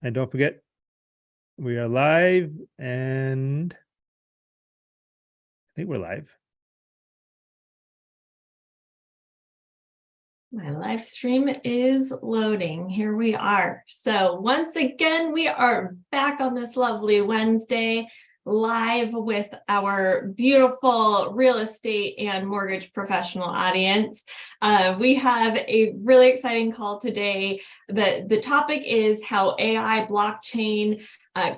And don't forget, we are live, and I think we're live. My live stream is loading. Here we are. So once again, we are back on this lovely Wednesday, live with our beautiful real estate and mortgage professional audience. We have a really exciting call today. The topic is how AI blockchain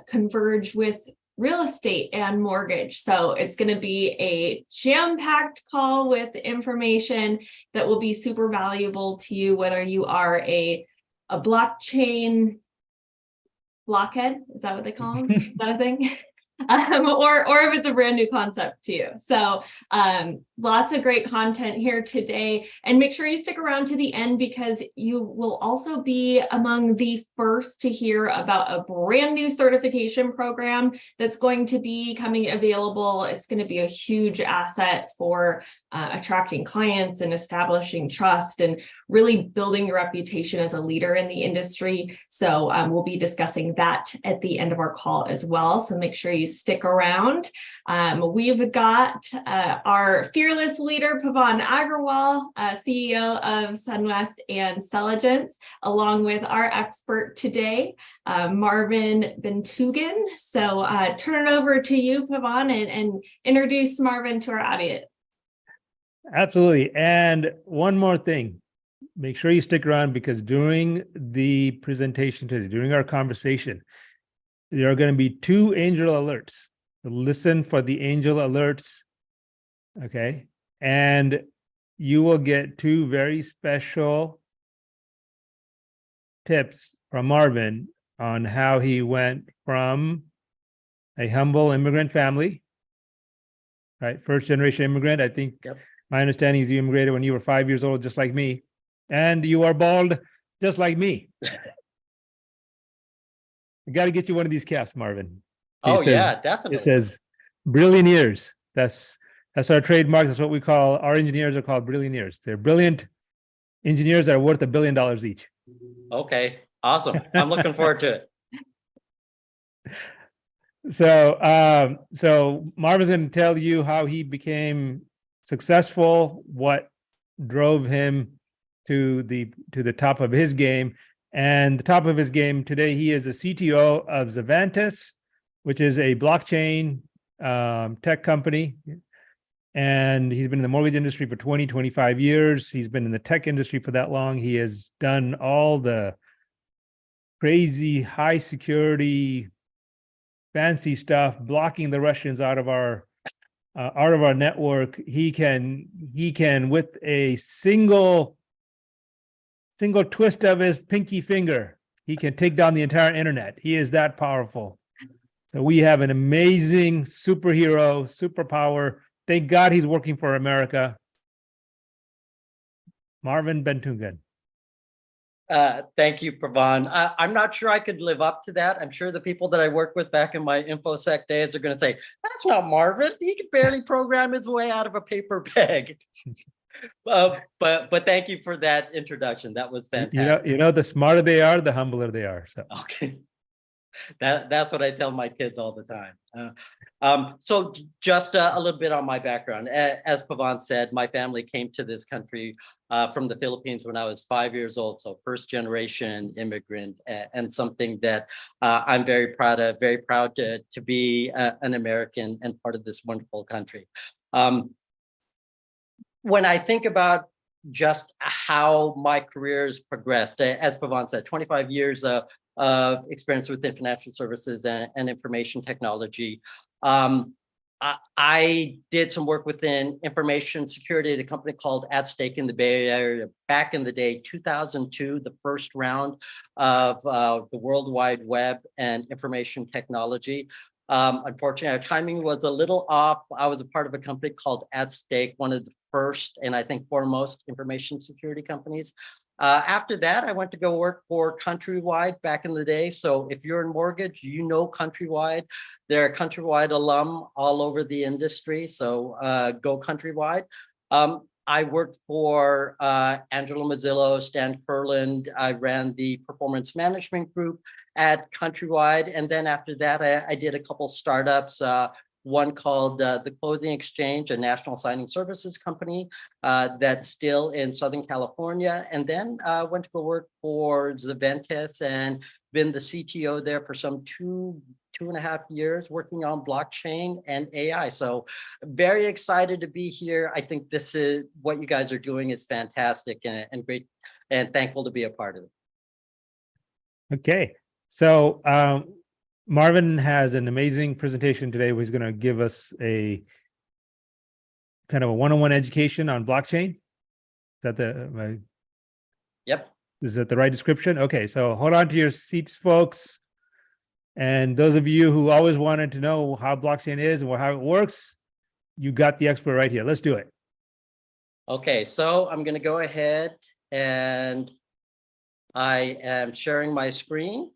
converge with real estate and mortgage. So it's going to be a jam-packed call with information that will be super valuable to you, whether you are a blockchain blockhead, is that what they call them? Is that a thing? Or if it's a brand new concept to you. So lots of great content here today, and make sure you stick around to the end because you will also be among the first to hear about a brand new certification program that's going to be coming available. It's going to be a huge asset for attracting clients and establishing trust and really building your reputation as a leader in the industry. So we'll be discussing that at the end of our call as well. So make sure you stick around. We've got our fearless leader, Pavan Agarwal, CEO of Sunwest and Convergence, along with our expert today, Marvin Bantugan. So turn it over to you, Pavan, and introduce Marvin to our audience. Absolutely. And one more thing, make sure you stick around because during the presentation today, during our conversation, there are going to be 2 angel alerts. Listen for the angel alerts, okay? And you will get 2 very special tips from Marvin on how he went from a humble immigrant family, right? First generation immigrant. I think my understanding is you immigrated when you were 5 years old, just like me. And you are bald, just like me. I got to get you one of these caps, Marvin. Yeah, definitely. It says billionaires. That's our trademark. That's what we call, our engineers are called billionaires. They're brilliant engineers that are worth $1 billion each. Okay, awesome. I'm looking forward to it. So Marvin's going to tell you how he became successful, what drove him to the top of his game. And the top of his game today, he is the CTO of Zavantis, which is a blockchain tech company. And he's been in the mortgage industry for 25 years. He's been in the tech industry for that long. He has done all the crazy high security, fancy stuff, blocking the Russians out of our network. He can with a single twist of his pinky finger, he can take down the entire internet. He is that powerful. So we have an amazing superhero, superpower. Thank God he's working for America. Marvin Bantugan. Thank you, Pavan. I'm not sure I could live up to that. I'm sure the people that I work with back in my InfoSec days are going to say, that's not Marvin. He can barely program his way out of a paper bag. But thank you for that introduction. That was fantastic. You know, the smarter they are, the humbler they are. So okay. That's what I tell my kids all the time. So just a little bit on my background. As Pavan said, my family came to this country from the Philippines when I was 5 years old. So first generation immigrant, and something that I'm very proud of, very proud to be an American and part of this wonderful country. When I think about just how my career's progressed, as Pavan said, 25 years of experience within financial services and information technology. I did some work within information security at a company called At Stake in the Bay Area back in the day, 2002, the first round of the World Wide Web and information technology. Unfortunately, our timing was a little off. I was a part of a company called At Stake, one of the first and I think foremost information security companies. After that, I went to go work for Countrywide back in the day. So if you're in mortgage, you know Countrywide. They're a Countrywide alum all over the industry. So go Countrywide. I worked for Angelo Mazzillo, Stan Kurland. I ran the performance management group at Countrywide. And then after that, I did a couple startups, one called the Closing Exchange, a national signing services company that's still in Southern California. And then went to go work for Zaventis and been the CTO there for some two and a half years, working on blockchain and AI. So very excited to be here. I think this is what you guys are doing is fantastic and great, and thankful to be a part of it. Okay. So Marvin has an amazing presentation today where he's going to give us a kind of a one-on-one education on blockchain. Is that Yep. Is that the right description? Okay, so hold on to your seats, folks. And those of you who always wanted to know how blockchain is and how it works, you got the expert right here. Let's do it. Okay, so I'm going to go ahead and I am sharing my screen.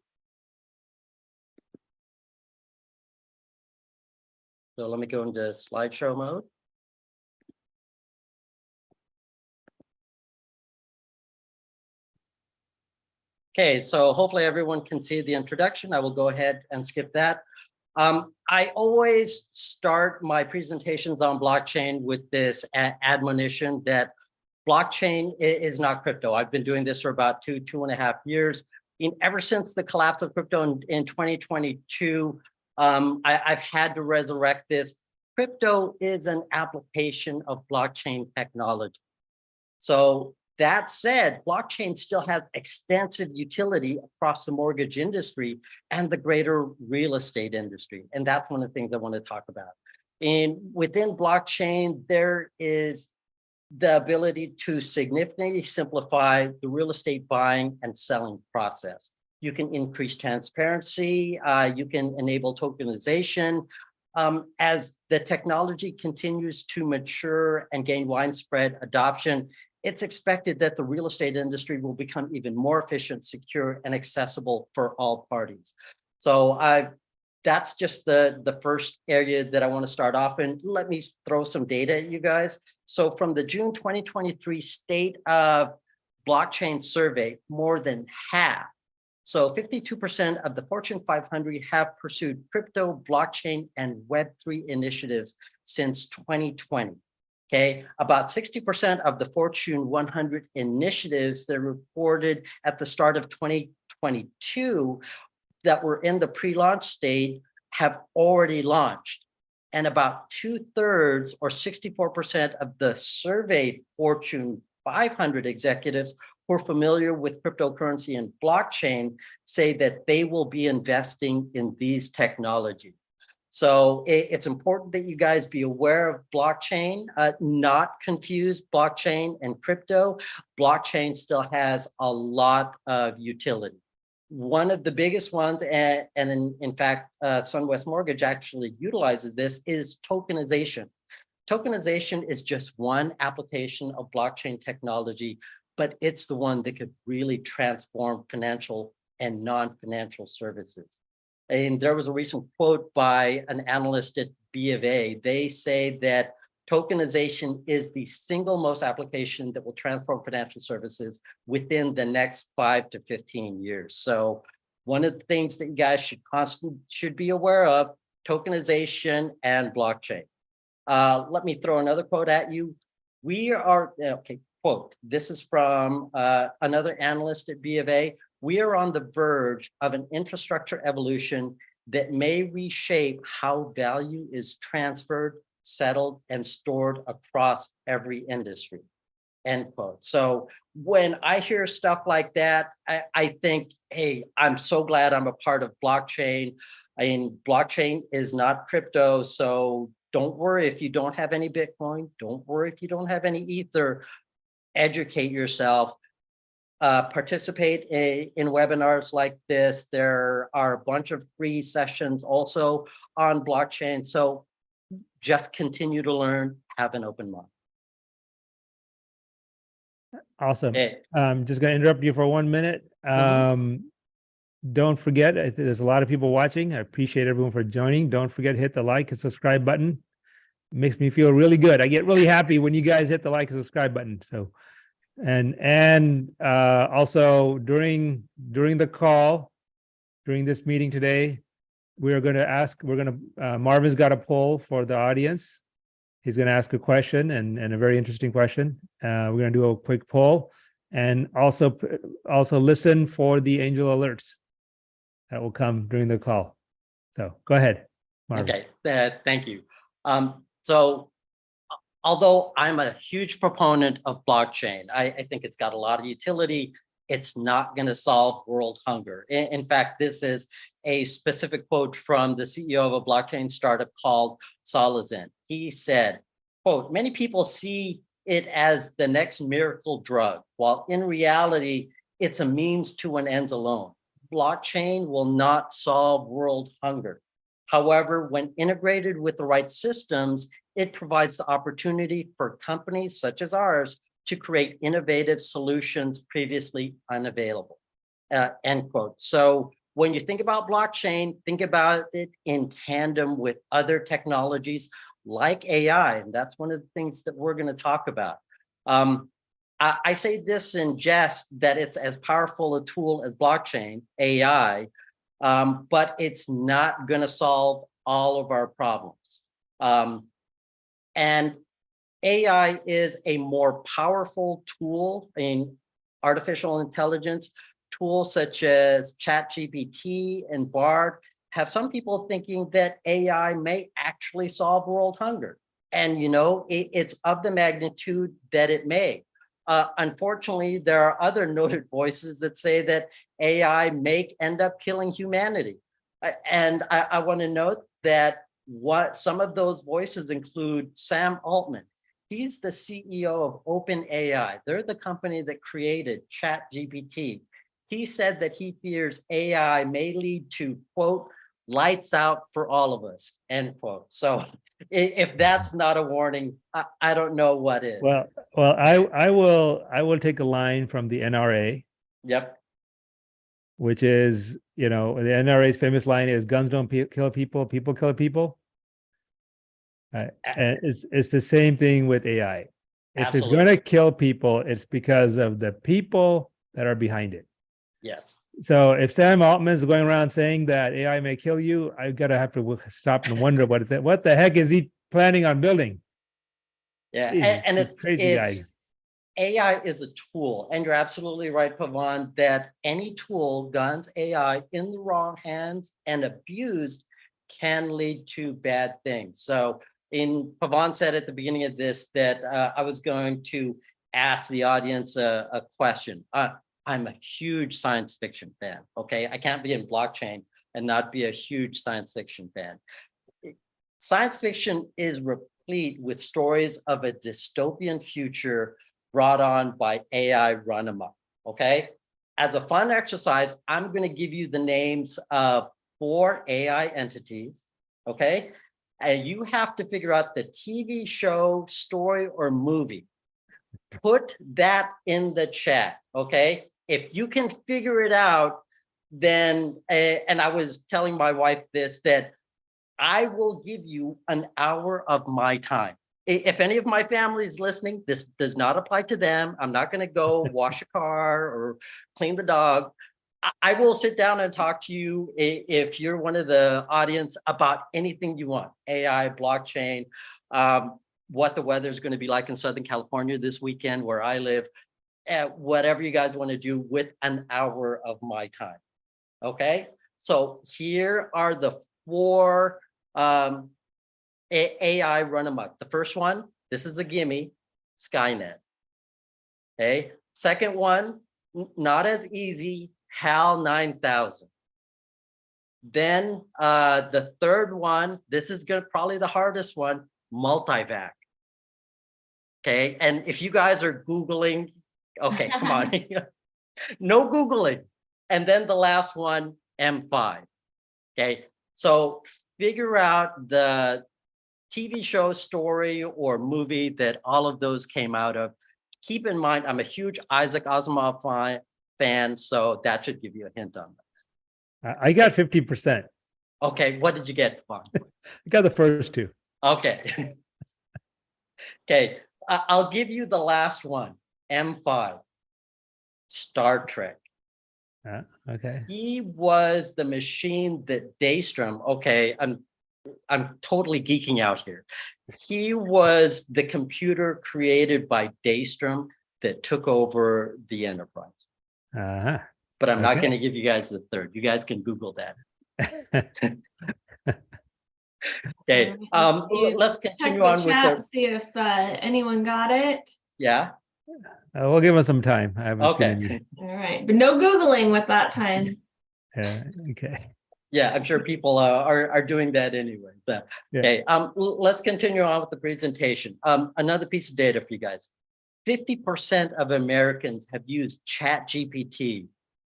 So let me go into slideshow mode. Okay, so hopefully everyone can see the introduction. I will go ahead and skip that. I always start my presentations on blockchain with this admonition that blockchain is not crypto. I've been doing this for about two and a half years. Ever since the collapse of crypto in 2022, I've had to resurrect this. Crypto is an application of blockchain technology. So that said, blockchain still has extensive utility across the mortgage industry and the greater real estate industry. And that's one of the things I want to talk about. And within blockchain, there is the ability to significantly simplify the real estate buying and selling process. You can increase transparency, you can enable tokenization. As the technology continues to mature and gain widespread adoption, it's expected that the real estate industry will become even more efficient, secure, and accessible for all parties. So that's just the first area that I want to start off in. Let me throw some data at you guys. So from the June 2023 State of Blockchain Survey, more than half, so 52% of the Fortune 500 have pursued crypto, blockchain, and Web3 initiatives since 2020. Okay, about 60% of the Fortune 100 initiatives that reported at the start of 2022 that were in the pre-launch stage have already launched. And about 2/3 or 64% of the surveyed Fortune 500 executives who are familiar with cryptocurrency and blockchain say that they will be investing in these technologies. So it's important that you guys be aware of blockchain, not confuse blockchain and crypto. Blockchain still has a lot of utility. One of the biggest ones, and in fact, SunWest Mortgage actually utilizes this, is tokenization. Tokenization is just one application of blockchain technology, but it's the one that could really transform financial and non-financial services. And there was a recent quote by an analyst at B of A. They say that tokenization is the single most application that will transform financial services within the next 5 to 15 years. So one of the things that you guys should be aware of, tokenization and blockchain. Let me throw another quote at you. We are, okay, quote, this is from another analyst at B of A. We are on the verge of an infrastructure evolution that may reshape how value is transferred, settled, and stored across every industry, end quote. So when I hear stuff like that, I think, hey, I'm so glad I'm a part of blockchain. I mean, blockchain is not crypto, so don't worry if you don't have any Bitcoin. Don't worry if you don't have any Ether. Educate yourself. Participate in webinars like this. There are a bunch of free sessions also on blockchain. So just continue to learn, have an open mind. Awesome. Okay. I'm just going to interrupt you for 1 minute. Don't forget, there's a lot of people watching. I appreciate everyone for joining. Don't forget to hit the like and subscribe button. makes me feel really good. I get really happy when you guys hit the like and subscribe button. So, and also during the call, during this meeting today, Marvin's got a poll for the audience. He's going to ask a question and a very interesting question. We're going to do a quick poll and also listen for the angel alerts that will come during the call. So go ahead, Marvin. Okay, thank you. So although I'm a huge proponent of blockchain, I think it's got a lot of utility. It's not going to solve world hunger. In fact, this is a specific quote from the CEO of a blockchain startup called Solazent. He said, quote, "Many people see it as the next miracle drug, while in reality, it's a means to an end alone. Blockchain will not solve world hunger. However, when integrated with the right systems, it provides the opportunity for companies such as ours to create innovative solutions previously unavailable." End quote. So when you think about blockchain, think about it in tandem with other technologies like AI. And that's one of the things that we're going to talk about. I say this in jest that it's as powerful a tool as blockchain, AI, but it's not going to solve all of our problems. And AI is a more powerful tool in artificial intelligence. Tools such as ChatGPT and Bard have some people thinking that AI may actually solve world hunger. And, you know, it's of the magnitude that it may. Unfortunately, there are other noted voices that say that AI may end up killing humanity. And I want to note that some of those voices include Sam Altman. He's the CEO of OpenAI. They're the company that created ChatGPT. He said that he fears AI may lead to, quote, lights out for all of us, end quote. So if that's not a warning, I don't know what is. Well, I will take a line from the NRA. Yep. Which is, you know, the NRA's famous line is guns don't kill people, people kill people. And it's the same thing with AI. If Absolutely. it's going to kill people, it's because of the people that are behind it. Yes. So if Sam Altman is going around saying that AI may kill you, I've got to have to stop and wonder what the heck is he planning on building? Yeah, Jeez, and it's crazy guys. AI is a tool, and you're absolutely right, Pavan, that any tool, guns, AI, in the wrong hands and abused can lead to bad things. So Pavan said at the beginning of this that I was going to ask the audience a question. I'm a huge science fiction fan, okay? I can't be in blockchain and not be a huge science fiction fan. Science fiction is replete with stories of a dystopian future brought on by AI run amok, okay? As a fun exercise, I'm going to give you the names of 4 AI entities, okay? And you have to figure out the TV show, story, or movie. Put that in the chat, okay? If you can figure it out, then, and I was telling my wife this, that I will give you an hour of my time. If any of my family is listening, this does not apply to them. I'm not going to go wash a car or clean the dog. I will sit down and talk to you if you're one of the audience about anything you want, AI, blockchain, what the weather is going to be like in Southern California this weekend where I live, whatever you guys want to do with an hour of my time. Okay, so here are the 4 AI run amok. The first one, this is a gimme, Skynet. Okay, second one, not as easy, HAL 9000. Then the third one, this is probably the hardest one, multivac. Okay, and if you guys are Googling, okay, come on, no Googling. And then the last one, M5. Okay, so figure out the TV show, story, or movie that all of those came out of. Keep in mind, I'm a huge Isaac Asimov fan, so that should give you a hint on this. I got 50%. Okay, what did you get, Pavan? I got the first 2. Okay, Okay, I'll give you the last one. M5, Star Trek. Okay. He was the machine that Daystrom. Okay, I'm totally geeking out here. He was the computer created by Daystrom that took over the Enterprise. Uh-huh. But I'm not Okay. going to give you guys the third. You guys can Google that. Okay. Let's Check continue the on with chat, the. see if anyone got it. Yeah. We'll give him some time. I haven't seen Okay. any. All right, but no Googling with that time. Okay. Yeah, I'm sure people are doing that anyway. So, Yeah. okay. Let's continue on with the presentation. Another piece of data for you guys. 50% of Americans have used ChatGPT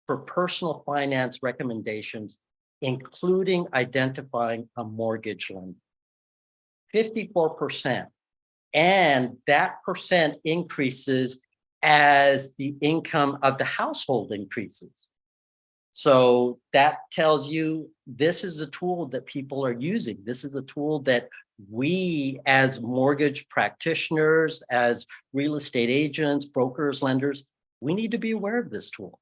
for personal finance recommendations, including identifying a mortgage lender. 54%. And that percent increases as the income of the household increases. So that tells you this is a tool that people are using. This is a tool that we as mortgage practitioners, as real estate agents, brokers, lenders, we need to be aware of this tool.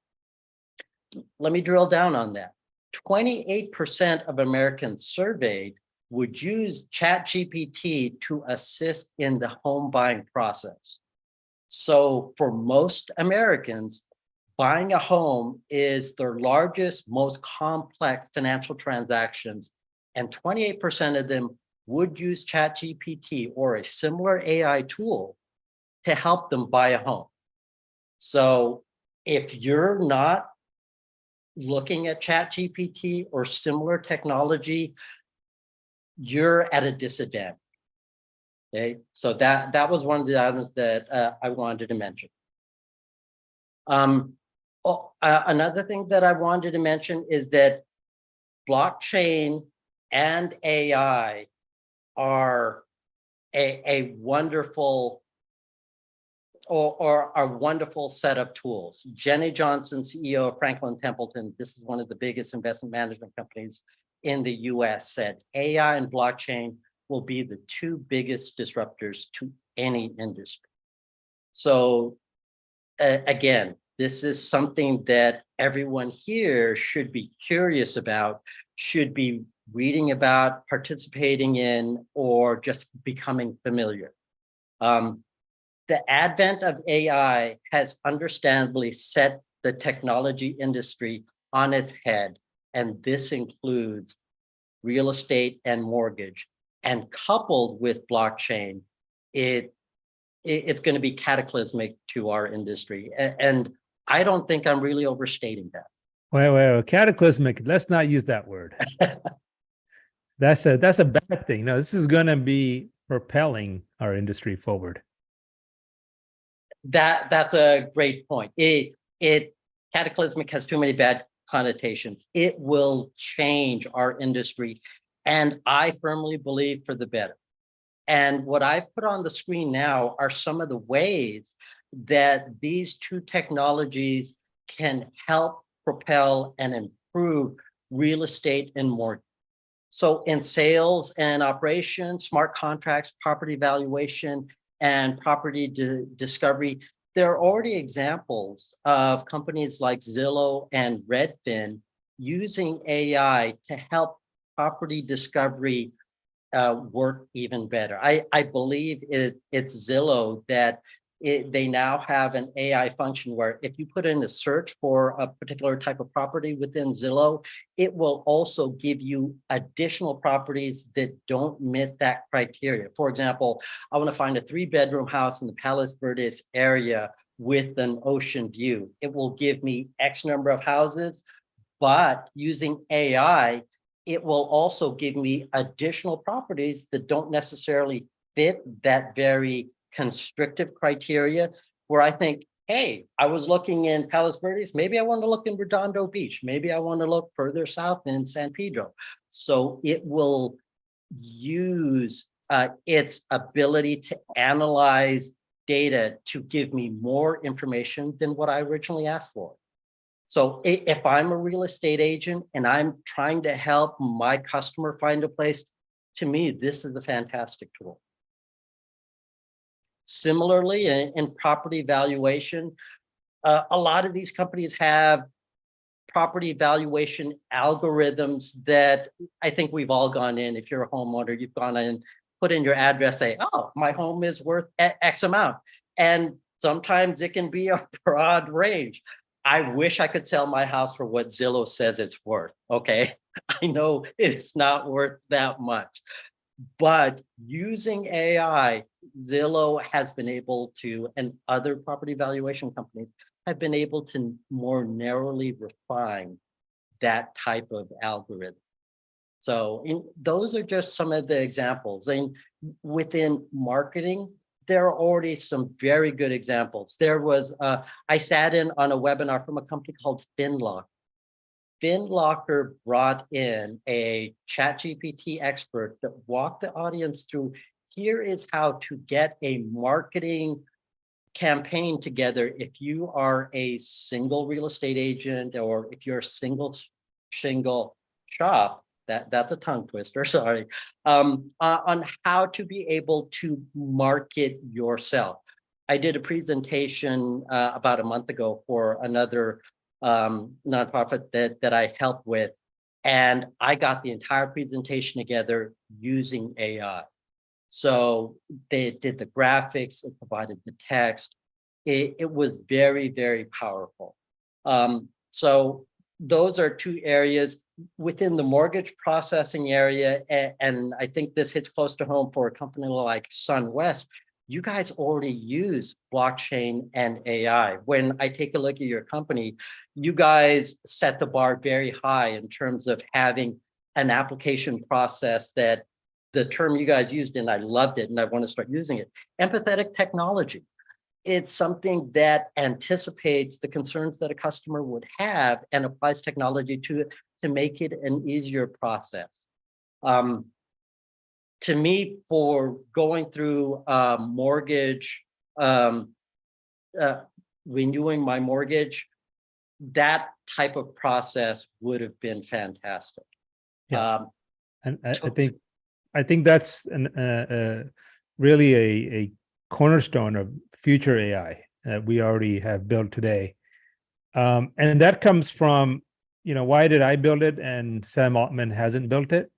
Let me drill down on that. 28% of Americans surveyed would use ChatGPT to assist in the home buying process. So for most Americans, buying a home is their largest, most complex financial transactions, and 28% of them would use ChatGPT or a similar AI tool to help them buy a home. So if you're not looking at ChatGPT or similar technology, you're at a disadvantage. Okay, so that was one of the items that I wanted to mention. Another thing that I wanted to mention is that blockchain and AI are a wonderful or a wonderful set of tools. Jenny Johnson, CEO of Franklin Templeton, this is one of the biggest investment management companies in the US, said AI and blockchain will be the two biggest disruptors to any industry. So again, this is something that everyone here should be curious about, should be reading about, participating in, or just becoming familiar. The advent of AI has understandably set the technology industry on its head, and this includes real estate and mortgage. And coupled with blockchain, it's going to be cataclysmic to our industry. And I don't think I'm really overstating that. Wait, cataclysmic. Let's not use that word. That's a bad thing. No, this is going to be propelling our industry forward. That's a great point. Cataclysmic has too many bad connotations. It will change our industry, and I firmly believe for the better. And what I've put on the screen now are some of the ways that these two technologies can help propel and improve real estate and mortgage. So in sales and operations, smart contracts, property valuation, and property discovery, there are already examples of companies like Zillow and Redfin using AI to help property discovery work even better. I believe it's Zillow that they now have an AI function where if you put in a search for a particular type of property within Zillow, it will also give you additional properties that don't meet that criteria. For example, I want to find a 3-bedroom house in the Palos Verdes area with an ocean view. It will give me X number of houses, but using AI, it will also give me additional properties that don't necessarily fit that very constrictive criteria, where I think, hey, I was looking in Palos Verdes, maybe I want to look in Redondo Beach, maybe I want to look further south in San Pedro. So it will use its ability to analyze data to give me more information than what I originally asked for. So if I'm a real estate agent and I'm trying to help my customer find a place, to me, this is a fantastic tool. Similarly, in property valuation, a lot of these companies have property valuation algorithms that I think we've all gone in. If you're a homeowner, you've gone in, put in your address, say, oh, my home is worth X amount. And sometimes it can be a broad range. I wish I could sell my house for what Zillow says it's worth. Okay. I know it's not worth that much, but using AI, Zillow has been able to, and other property valuation companies have been able to more narrowly refine that type of algorithm. So those are just some of the examples. And within marketing, there are already some very good examples. There was, I sat in on a webinar from a company called FinLock. FinLocker brought in a ChatGPT expert that walked the audience through, here is how to get a marketing campaign together if you are a single real estate agent, or if you're a single shop, that's a tongue twister, sorry, on how to be able to market yourself. I did a presentation about a month ago for another nonprofit that I helped with, and I got the entire presentation together using AI. So they did the graphics, it provided the text. It was very, very powerful. So those are two areas within the mortgage processing area. And I think this hits close to home for a company like SunWest. You guys already use blockchain and AI. When I take a look at your company, you guys set the bar very high in terms of having an application process that the term you guys used, and I loved it, and I want to start using it, empathetic technology. It's something that anticipates the concerns that a customer would have and applies technology to it to make it an easier process. To me, for going through mortgage, renewing my mortgage, that type of process would have been fantastic. Yeah. And I think that's really a cornerstone of future AI that we already have built today. And that comes from, why did I build it and Sam Altman hasn't built it?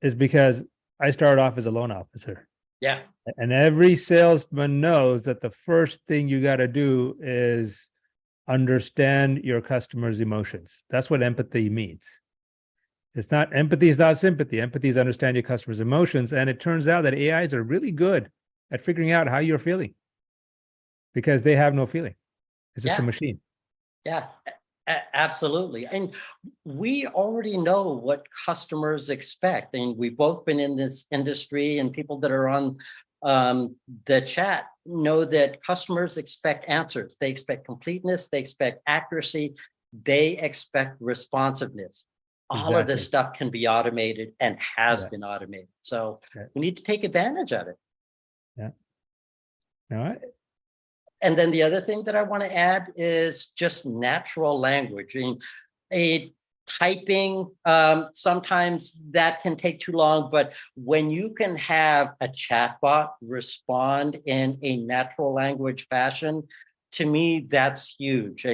Is because I started off as a loan officer. Yeah. And every salesman knows that the first thing you got to do is understand your customer's emotions. That's what empathy means. Empathy is not sympathy. Empathy is understand your customer's emotions. And it turns out that AIs are really good at figuring out how you're feeling because they have no feeling. It's just a machine. Yeah, absolutely. And we already know what customers expect. And we've both been in this industry, and people that are on the chat know that customers expect answers. They expect completeness. They expect accuracy. They expect responsiveness. All of this stuff can be automated and has been automated. So we need to take advantage of it. Yeah. All right. And then the other thing that I want to add is just natural language. Typing, sometimes that can take too long, but when you can have a chatbot respond in a natural language fashion, to me, that's huge.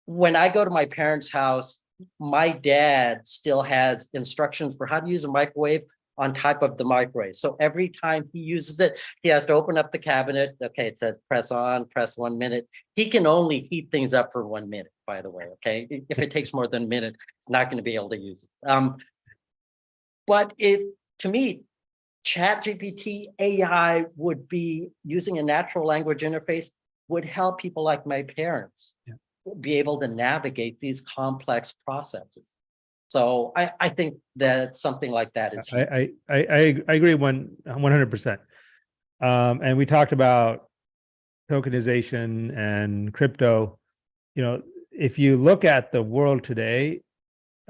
When I go to my parents' house, my dad still has instructions for how to use a microwave on top of the microwave. So every time he uses it, he has to open up the cabinet. Okay, it says press on, press 1 minute. He can only heat things up for 1 minute, by the way, okay? If it takes more than a minute, it's not going to be able to use it. But to me, ChatGPT AI would be using a natural language interface would help people like my parents be able to navigate these complex processes. So I think that something like that is huge. I agree 100%. And we talked about tokenization and crypto. If you look at the world today,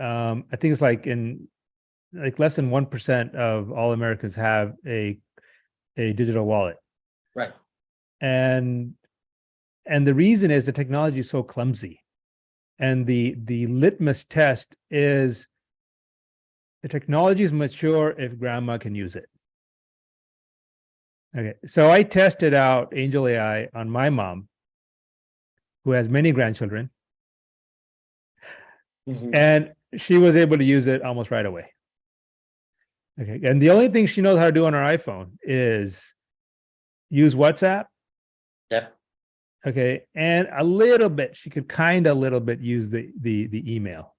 I think it's like less than 1% of all Americans have a digital wallet. Right. And the reason is the technology is so clumsy. And the litmus test is the technology is mature if grandma can use it. Okay, so I tested out AngelAi on my mom, who has many grandchildren, and she was able to use it almost right away. Okay, and the only thing she knows how to do on her iPhone is use WhatsApp. Yeah. Okay, and a little bit, she could kind of a little bit use the email,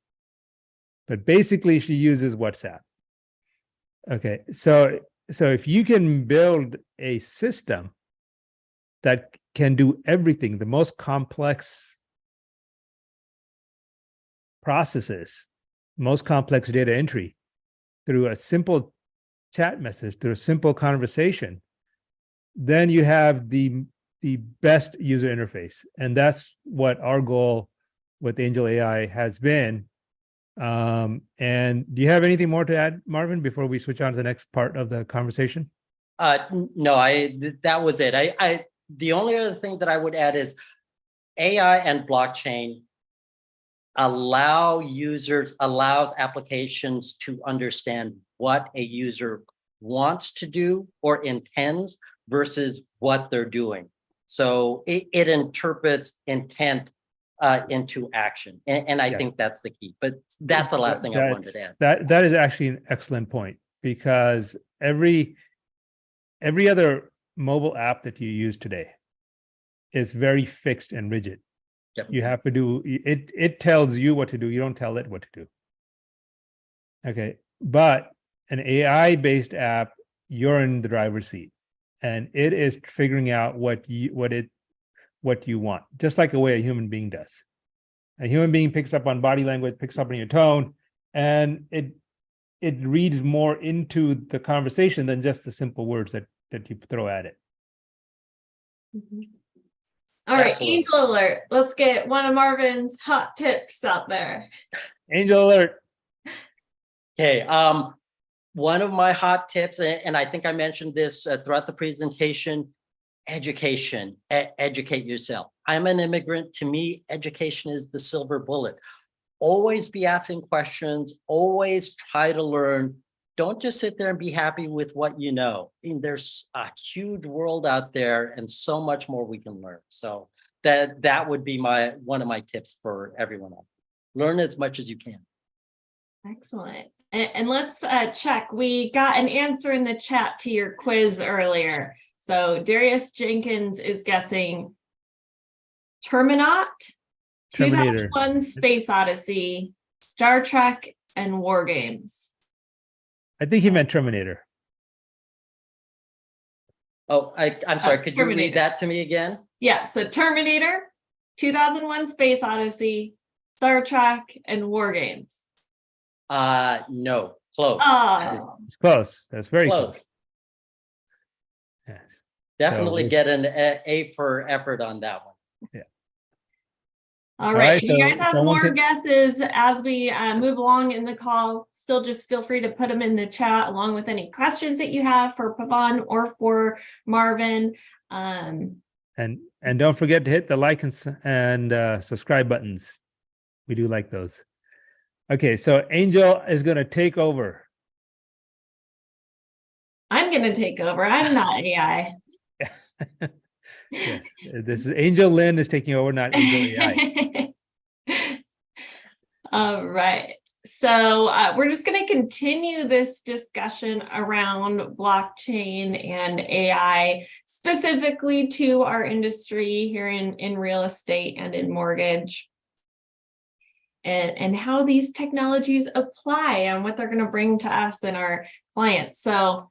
but basically she uses WhatsApp. Okay, so if you can build a system that can do everything, the most complex processes, most complex data entry through a simple chat message, through a simple conversation, then you have the best user interface. And that's what our goal with AngelAi has been. And do you have anything more to add, Marvin, before we switch on to the next part of the conversation? No, that was it. The only other thing that I would add is AI and blockchain allows applications to understand what a user wants to do or intends versus what they're doing. So it interprets intent into action. And I think that's the key. But that's the last thing I wanted to add. That is actually an excellent point, because every other mobile app that you use today is very fixed and rigid. Yep. You have to do it. It tells you what to do. You don't tell it what to do. Okay, but an AI-based app, you're in the driver's seat, and it is figuring out what you want, just like the way a human being does. A human being picks up on body language, picks up on your tone, and it reads more into the conversation than just the simple words that you throw at it. Mm-hmm. All right, Absolutely. Angel alert. Let's get one of Marvin's hot tips out there. Angel alert. Okay, one of my hot tips, and I think I mentioned this throughout the presentation, education. Educate yourself. I'm an immigrant. To me, education is the silver bullet. Always be asking questions. Always try to learn. Don't just sit there and be happy with what you know. I mean, there's a huge world out there and so much more we can learn. So that would be one of my tips for everyone else. Learn as much as you can. Excellent. And let's check. We got an answer in the chat to your quiz earlier. So Darius Jenkins is guessing Terminaut, Terminator. 2001 Space Odyssey, Star Trek, and War Games. I think he meant Terminator. Oh, I'm sorry. Could Terminator. you read that to me again? Yeah. So Terminator, 2001 Space Odyssey, Star Trek, and War Games. No. Close. Oh, It's close. That's very close. Yes. Definitely So get an A for effort on that one. Yeah. all right. so If you guys have someone more guesses as we move along in the call, still just feel free to put them in the chat along with any questions that you have for Pavan or for Marvin. And don't forget to hit the like and subscribe buttons. We do like those. Okay, so Angel is going to take over. I'm going to take over. I'm not AI. Yes, this is Angel Lynn is taking over, not Angel AI. All right. So we're just going to continue this discussion around blockchain and AI, specifically to our industry here in real estate and in mortgage, and how these technologies apply and what they're going to bring to us and our clients. So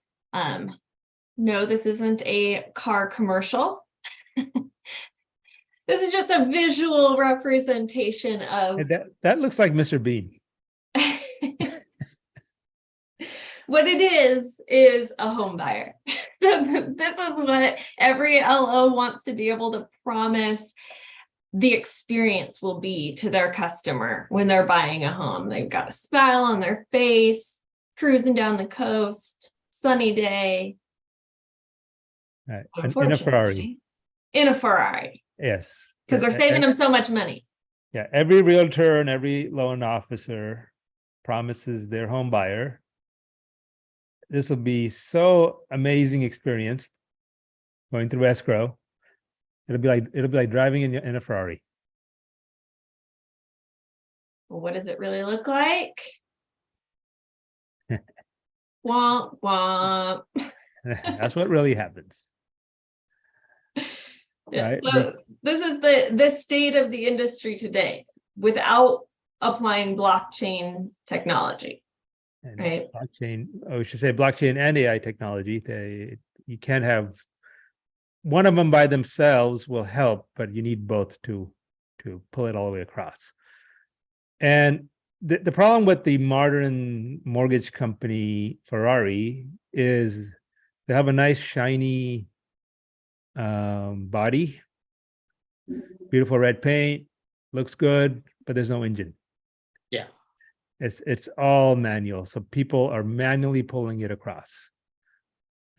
no, this isn't a car commercial. This is just a visual representation of that looks like Mr. Bean. What it is a home buyer. This is what every LO wants to be able to promise the experience will be to their customer when they're buying a home. They've got a smile on their face, cruising down the coast, sunny day. Right. In a Ferrari. In a Ferrari. Yes. Because they're saving them so much money. Yeah. Every realtor and every loan officer promises their home buyer, this will be so amazing experience. going through escrow. It'll be like driving in a Ferrari. Well, what does it really look like? Womp womp. That's what really happens. Yeah, Right. so this is the state of the industry today without applying blockchain technology. And Right. blockchain, I should say blockchain and AI technology. You can't have one of them by themselves will help, but you need both to pull it all the way across. And the problem with the modern mortgage company Ferrari is they have a nice shiny body, beautiful red paint, looks good, but there's no engine. Yeah. It's all manual. So people are manually pulling it across.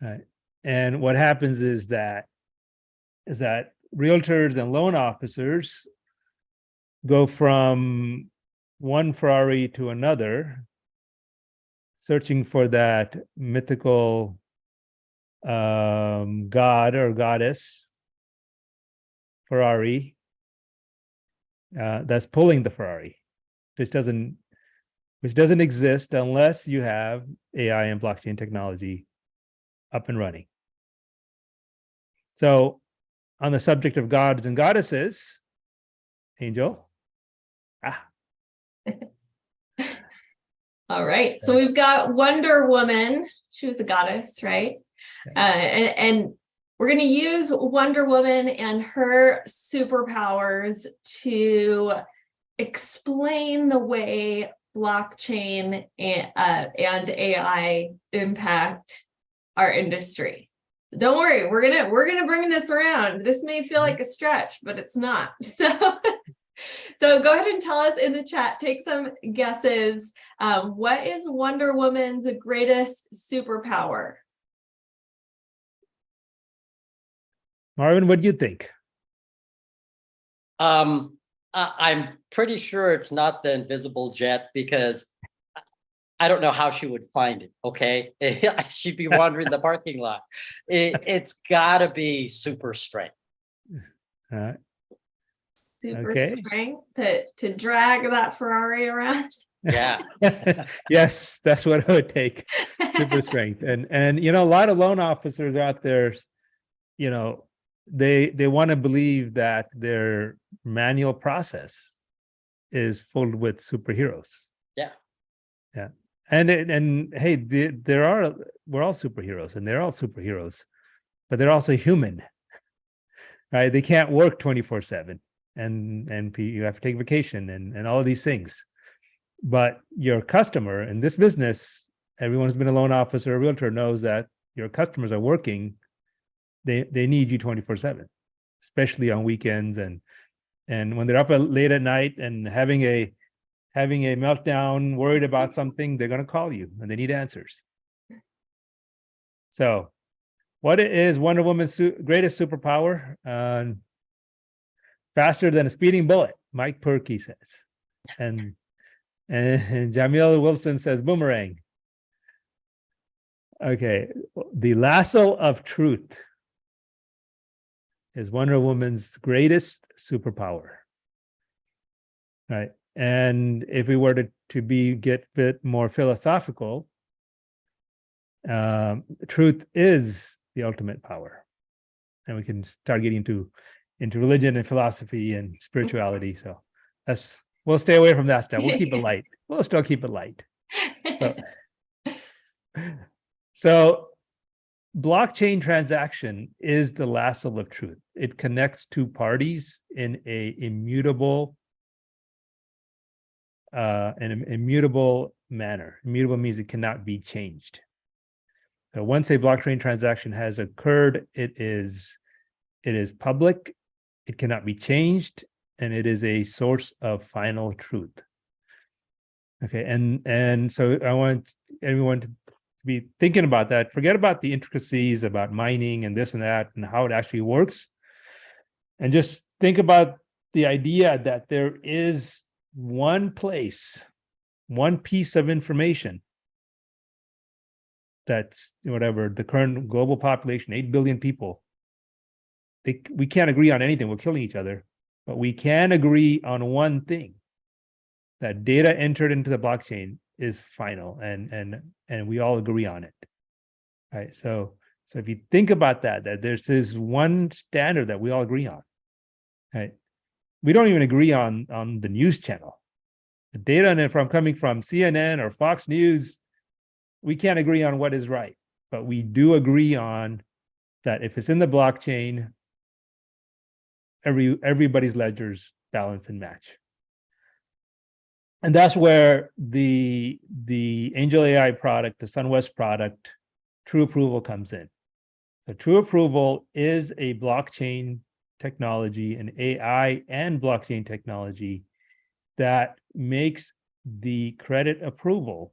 Right. And what happens is that realtors and loan officers go from one Ferrari to another, searching for that mythical god or goddess Ferrari that's pulling the Ferrari, which doesn't exist unless you have AI and blockchain technology up and running. So on the subject of gods and goddesses, Angel. All right. So we've got Wonder Woman. She was a goddess, right? And we're going to use Wonder Woman and her superpowers to explain the way blockchain and AI impact our industry. So don't worry, we're gonna bring this around. This may feel like a stretch, but it's not. So go ahead and tell us in the chat, take some guesses. What is Wonder Woman's greatest superpower? Marvin, what do you think? I'm pretty sure it's not the invisible jet because I don't know how she would find it. Okay, she'd be wandering the parking lot. It's got to be super strength. Super strength to drag that Ferrari around. Yeah. Yes, that's what I would take. Super strength. And you know, a lot of loan officers out there, you know, they want to believe that their manual process is filled with superheroes. Yeah. Yeah. And hey, we're all superheroes, and they're all superheroes, but they're also human. Right? They can't work 24/7. And you have to take vacation and all of these things. But your customer in this business, everyone who's been a loan officer or realtor knows that your customers are working. They need you 24/7, especially on weekends and when they're up late at night and having a meltdown, worried about something, they're going to call you and they need answers. So, what is Wonder Woman's greatest superpower? Faster than a speeding bullet, Mike Perky says. And Jamil Wilson says boomerang. Okay, the lasso of truth is Wonder Woman's greatest superpower. Right. And if we were to get a bit more philosophical, truth is the ultimate power. And we can start getting into religion and philosophy and spirituality. So we'll stay away from that stuff. We'll keep it light. We'll still keep it light. So blockchain transaction is the lasso of truth. It connects two parties in a immutable manner. Immutable means it cannot be changed. So once a blockchain transaction has occurred, it is public, it cannot be changed, and it is a source of final truth. Okay, and so I want everyone to be thinking about that. Forget about the intricacies about mining and this and that and how it actually works, and just think about the idea that there is one place, one piece of information that's whatever the current global population, 8 billion people, we can't agree on anything. We're killing each other, but we can agree on one thing: that data entered into the blockchain is final, and we all agree on it. Right. So if you think about that there's this one standard that we all agree on. Right. We don't even agree on the news channel. The data coming from CNN or Fox News, we can't agree on what is right, but we do agree on that if it's in the blockchain, everybody's ledgers balance and match. And that's where the AngelAi product, the SunWest product, True Approval comes in. The True Approval is a blockchain technology, an AI and blockchain technology that makes the credit approval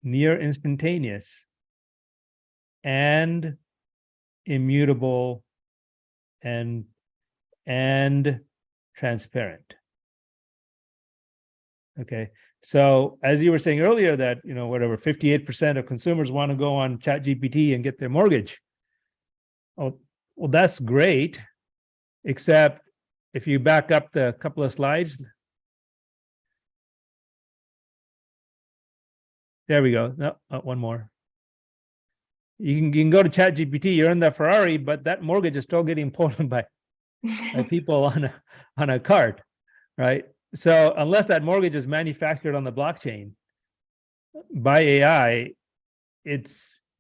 near instantaneous and immutable and transparent. Okay, so as you were saying earlier, that whatever 58% of consumers want to go on ChatGPT and get their mortgage. Oh, well, that's great, except if you back up the couple of slides. There we go. No, one more. You can go to ChatGPT. You're in the Ferrari, but that mortgage is still getting pulled by people on a cart, right? So unless that mortgage is manufactured on the blockchain by AI,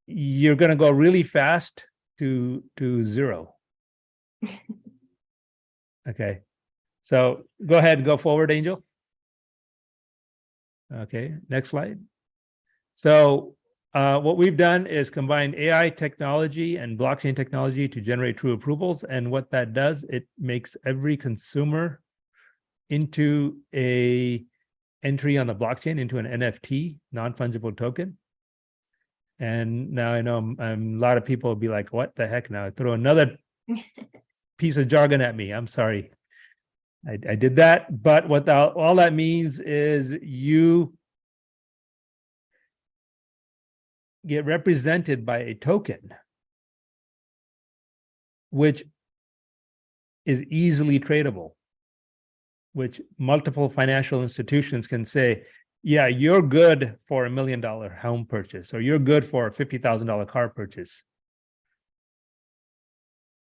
you're going to go really fast to zero. Okay, so go ahead and go forward, Angel. Okay, next slide. So what we've done is combine AI technology and blockchain technology to generate true approvals. And what that does, it makes every consumer into a entry on the blockchain, into an NFT, non-fungible token. And now I know a lot of people will be like, what the heck now? Throw another piece of jargon at me. I'm sorry. I did that. But what all that means is you get represented by a token, which is easily tradable, which multiple financial institutions can say, yeah, you're good for $1 million home purchase, or you're good for a $50,000 car purchase.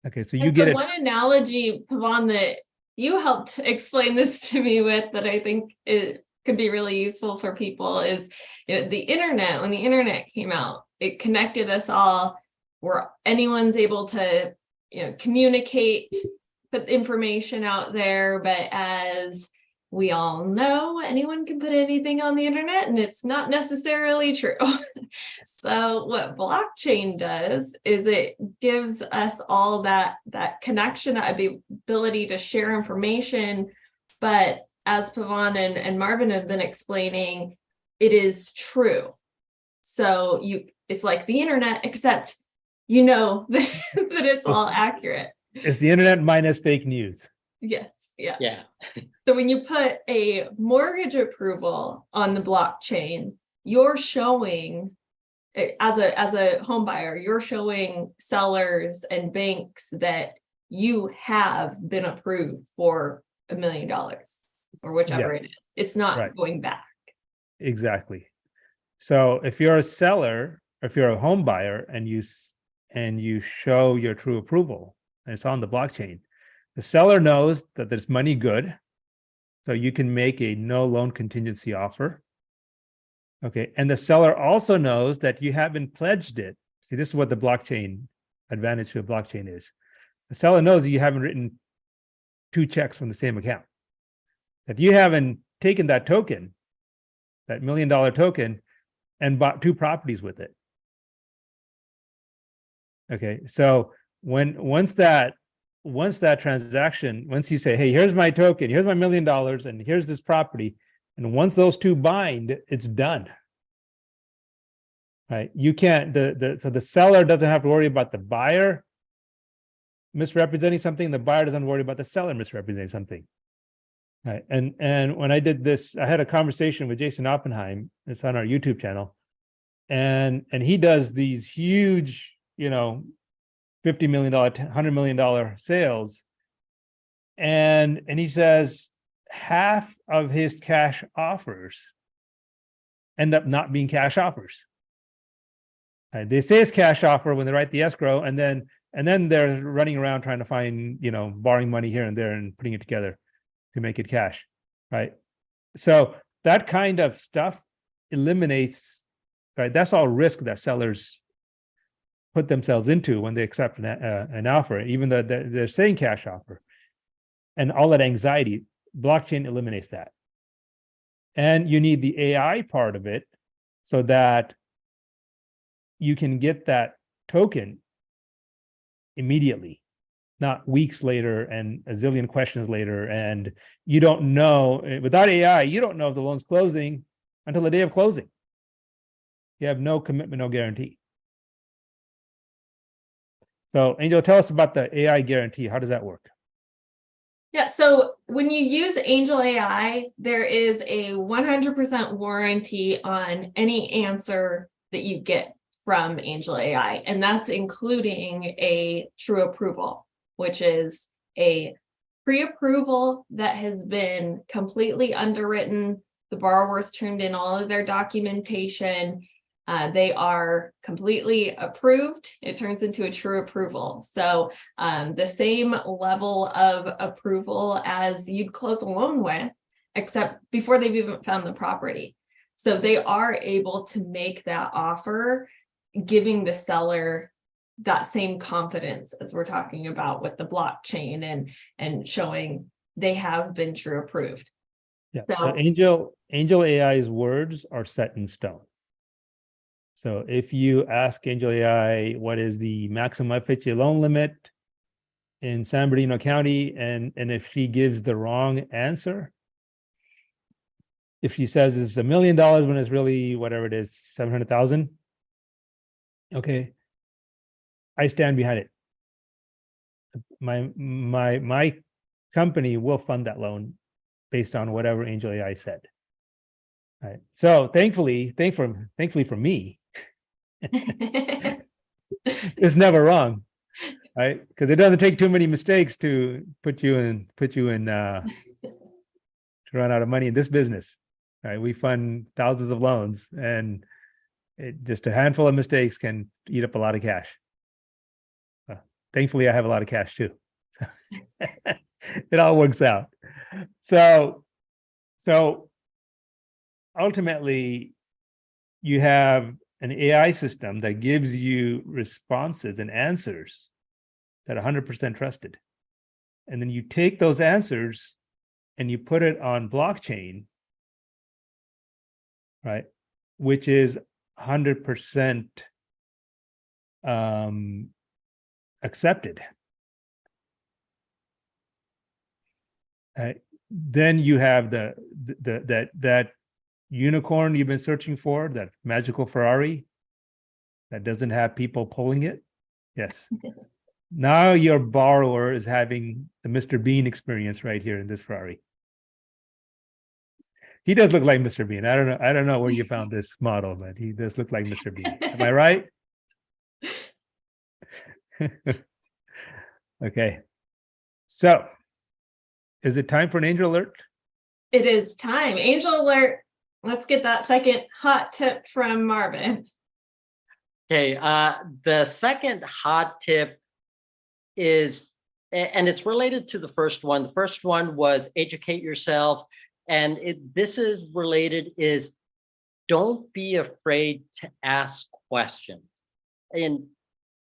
Okay, so you get it. One analogy, Pavan, that you helped explain this to me with, that I think it could be really useful for people, is the internet. When the internet came out, it connected us all, where anyone's able to communicate, put information out there. But as we all know, anyone can put anything on the internet, and it's not necessarily true. So what blockchain does is it gives us all that connection, that ability to share information. But as Pavan and Marvin have been explaining, it is true. So it's like the internet, except that it's all accurate. It's the internet minus fake news. Yes. Yeah. So when you put a mortgage approval on the blockchain, you're showing, as a home buyer, you're showing sellers and banks that you have been approved for $1 million or whichever it is. It's not going back. Exactly. So if you're a seller, or if you're a home buyer, and you show your true approval, and it's on the blockchain, the seller knows that there's money good, so you can make a no loan contingency offer. Okay, and the seller also knows that you haven't pledged it. See, this is what the blockchain advantage to a blockchain is. The seller knows that you haven't written 2 checks from the same account, that you haven't taken that token, that $1 million token, and bought 2 properties with it. Okay, so once that transaction, once you say, hey, here's my token, here's my $1 million, and here's this property, and once those 2 bind, it's done. Right? You can't, so the seller doesn't have to worry about the buyer misrepresenting something, the buyer doesn't worry about the seller misrepresenting something. Right. And when I did this, I had a conversation with Jason Oppenheim. It's on our YouTube channel. And he does these huge, $50 million, $100 million sales. And he says half of his cash offers end up not being cash offers. They say it's cash offer when they write the escrow, and then they're running around trying to find, borrowing money here and there and putting it together to make it cash, right? So that kind of stuff eliminates, right? That's all risk that sellers put themselves into when they accept an offer, even though they're saying cash offer, and all that anxiety. Blockchain eliminates that. And you need the AI part of it so that you can get that token immediately, not weeks later and a zillion questions later. And you don't know, without AI, you don't know if the loan's closing until the day of closing. You have no commitment, no guarantee. So Angel, tell us about the AI guarantee. How does that work? Yeah, so when you use AngelAi, there is a 100% warranty on any answer that you get from AngelAi, and that's including a true approval, which is a pre-approval that has been completely underwritten. The borrowers turned in all of their documentation. They are completely approved. It turns into a true approval. So the same level of approval as you'd close a loan with, except before they've even found the property. So they are able to make that offer, giving the seller that same confidence as we're talking about with the blockchain and showing they have been true approved. Yeah. So AngelAi's words are set in stone. So if you ask AngelAi what is the maximum FHA loan limit in San Bernardino County, and if she gives the wrong answer, if she says it's $1 million when it's really whatever it is, 700,000, okay, I stand behind it. My company will fund that loan based on whatever AngelAi said. All right. So thankfully for me, it's never wrong, right? Because it doesn't take too many mistakes to put you in to run out of money in this business. Right? We fund thousands of loans, and just a handful of mistakes can eat up a lot of cash. Thankfully, I have a lot of cash too. It all works out. So ultimately, you have an AI system that gives you responses and answers that are 100% trusted. And then you take those answers and you put it on blockchain, right? Which is 100% accepted. Then you have that unicorn you've been searching for, that magical Ferrari that doesn't have people pulling it. Yes. Now your borrower is having the Mr. Bean experience right here in this Ferrari. He does look like Mr. Bean. I don't know where you found this model, but he does look like Mr. Bean. Am I right? Okay. So is it time for an angel alert? It is time. Angel alert. Let's get that second hot tip from Marvin. Okay, the second hot tip is, and it's related to the first one. The first one was educate yourself, and this is related is don't be afraid to ask questions. And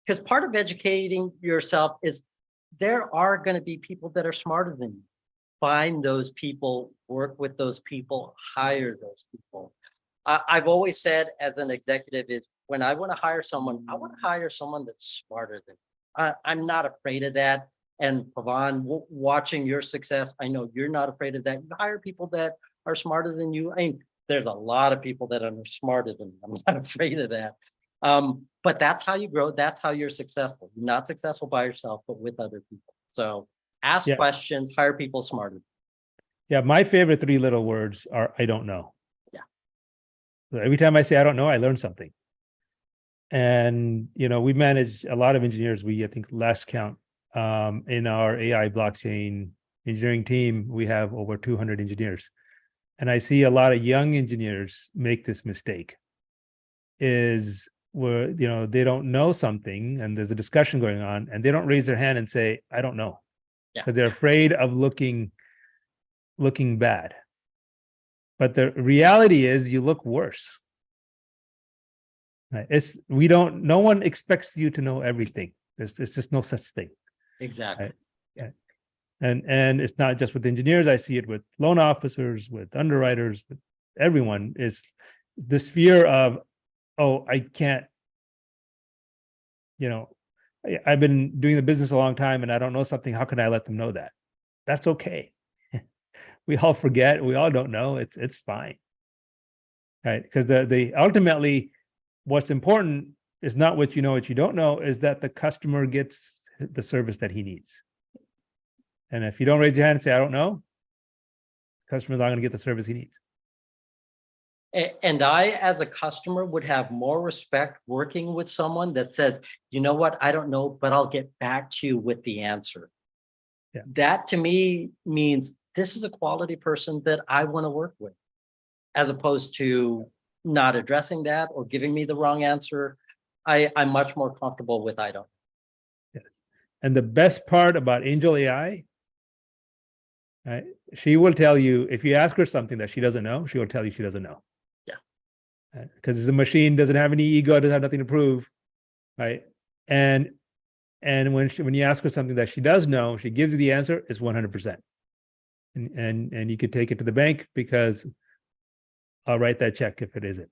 because part of educating yourself is there are going to be people that are smarter than you. Find those people, work with those people, hire those people. I've always said as an executive is when I want to hire someone, I want to hire someone that's smarter than me. I'm not afraid of that. And Pavan, watching your success, I know you're not afraid of that. You hire people that are smarter than you. I mean, there's a lot of people that are smarter than me. I'm not afraid of that. But that's how you grow. That's how you're successful. You're not successful by yourself, but with other people. So ask questions, hire people smarter. Yeah, my favorite three little words are I don't know. Yeah. So every time I say I don't know, I learn something. And, we manage a lot of engineers. I think last count, in our AI blockchain engineering team, we have over 200 engineers. And I see a lot of young engineers make this mistake, is where, they don't know something and there's a discussion going on and they don't raise their hand and say, I don't know. Because they're afraid of looking bad. But the reality is you look worse. Right? No one expects you to know everything. There's just no such thing. Exactly. Right? Yeah. And it's not just with engineers. I see it with loan officers, with underwriters, with everyone. Is this fear of, oh, I can't, I've been doing the business a long time and I don't know something. How can I let them know that? That's okay. We all forget. We all don't know. It's fine. Right? Because the ultimately, what's important is not what you know, what you don't know, is that the customer gets the service that he needs. And if you don't raise your hand and say, I don't know, the customer's not going to get the service he needs. And I, as a customer, would have more respect working with someone that says, you know what, I don't know, but I'll get back to you with the answer. Yeah. That to me means this is a quality person that I want to work with, as opposed to not addressing that or giving me the wrong answer. I'm much more comfortable with I don't. Yes. And the best part about AngelAi, right? She will tell you, if you ask her something that she doesn't know, she will tell you she doesn't know. Yeah. Because the machine doesn't have any ego, doesn't have nothing to prove, right? And when you ask her something that she does know, she gives you the answer, it's 100%. And you could take it to the bank because I'll write that check if it isn't.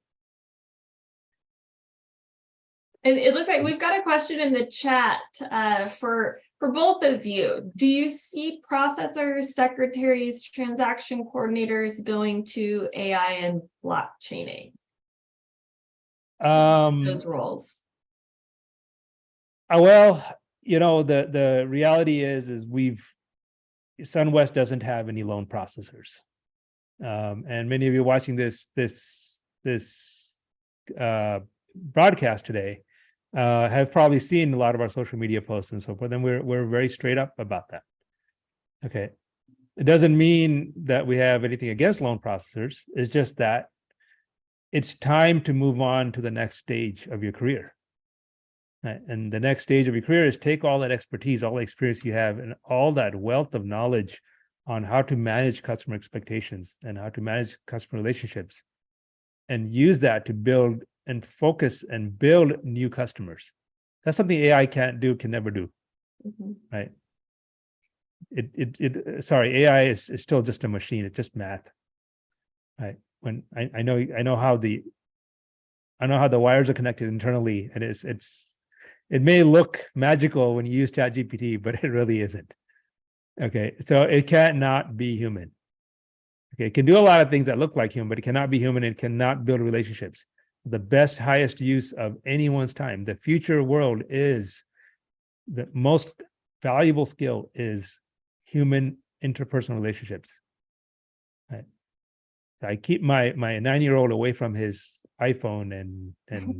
And it looks like we've got a question in the chat for both of you. Do you see processors, secretaries, transaction coordinators going to AI and blockchaining? Those roles. Well, the reality is SunWest doesn't have any loan processors. And many of you watching this broadcast today have probably seen a lot of our social media posts and so forth. And we're very straight up about that. Okay. It doesn't mean that we have anything against loan processors. It's just that it's time to move on to the next stage of your career. Right? And the next stage of your career is take all that expertise, all the experience you have, and all that wealth of knowledge on how to manage customer expectations and how to manage customer relationships, and use that to build and focus and build new customers. That's something AI can't do, can never do. Mm-hmm. Right? AI is still just a machine. It's just math. Right? When I know how the wires are connected internally, and it may look magical when you use ChatGPT, but it really isn't. Okay, so it cannot be human. Okay, it can do a lot of things that look like human, but it cannot be human. And it cannot build relationships. The best, highest use of anyone's time. The future world is the most valuable skill is human interpersonal relationships. Right? I keep my 9-year-old away from his iPhone and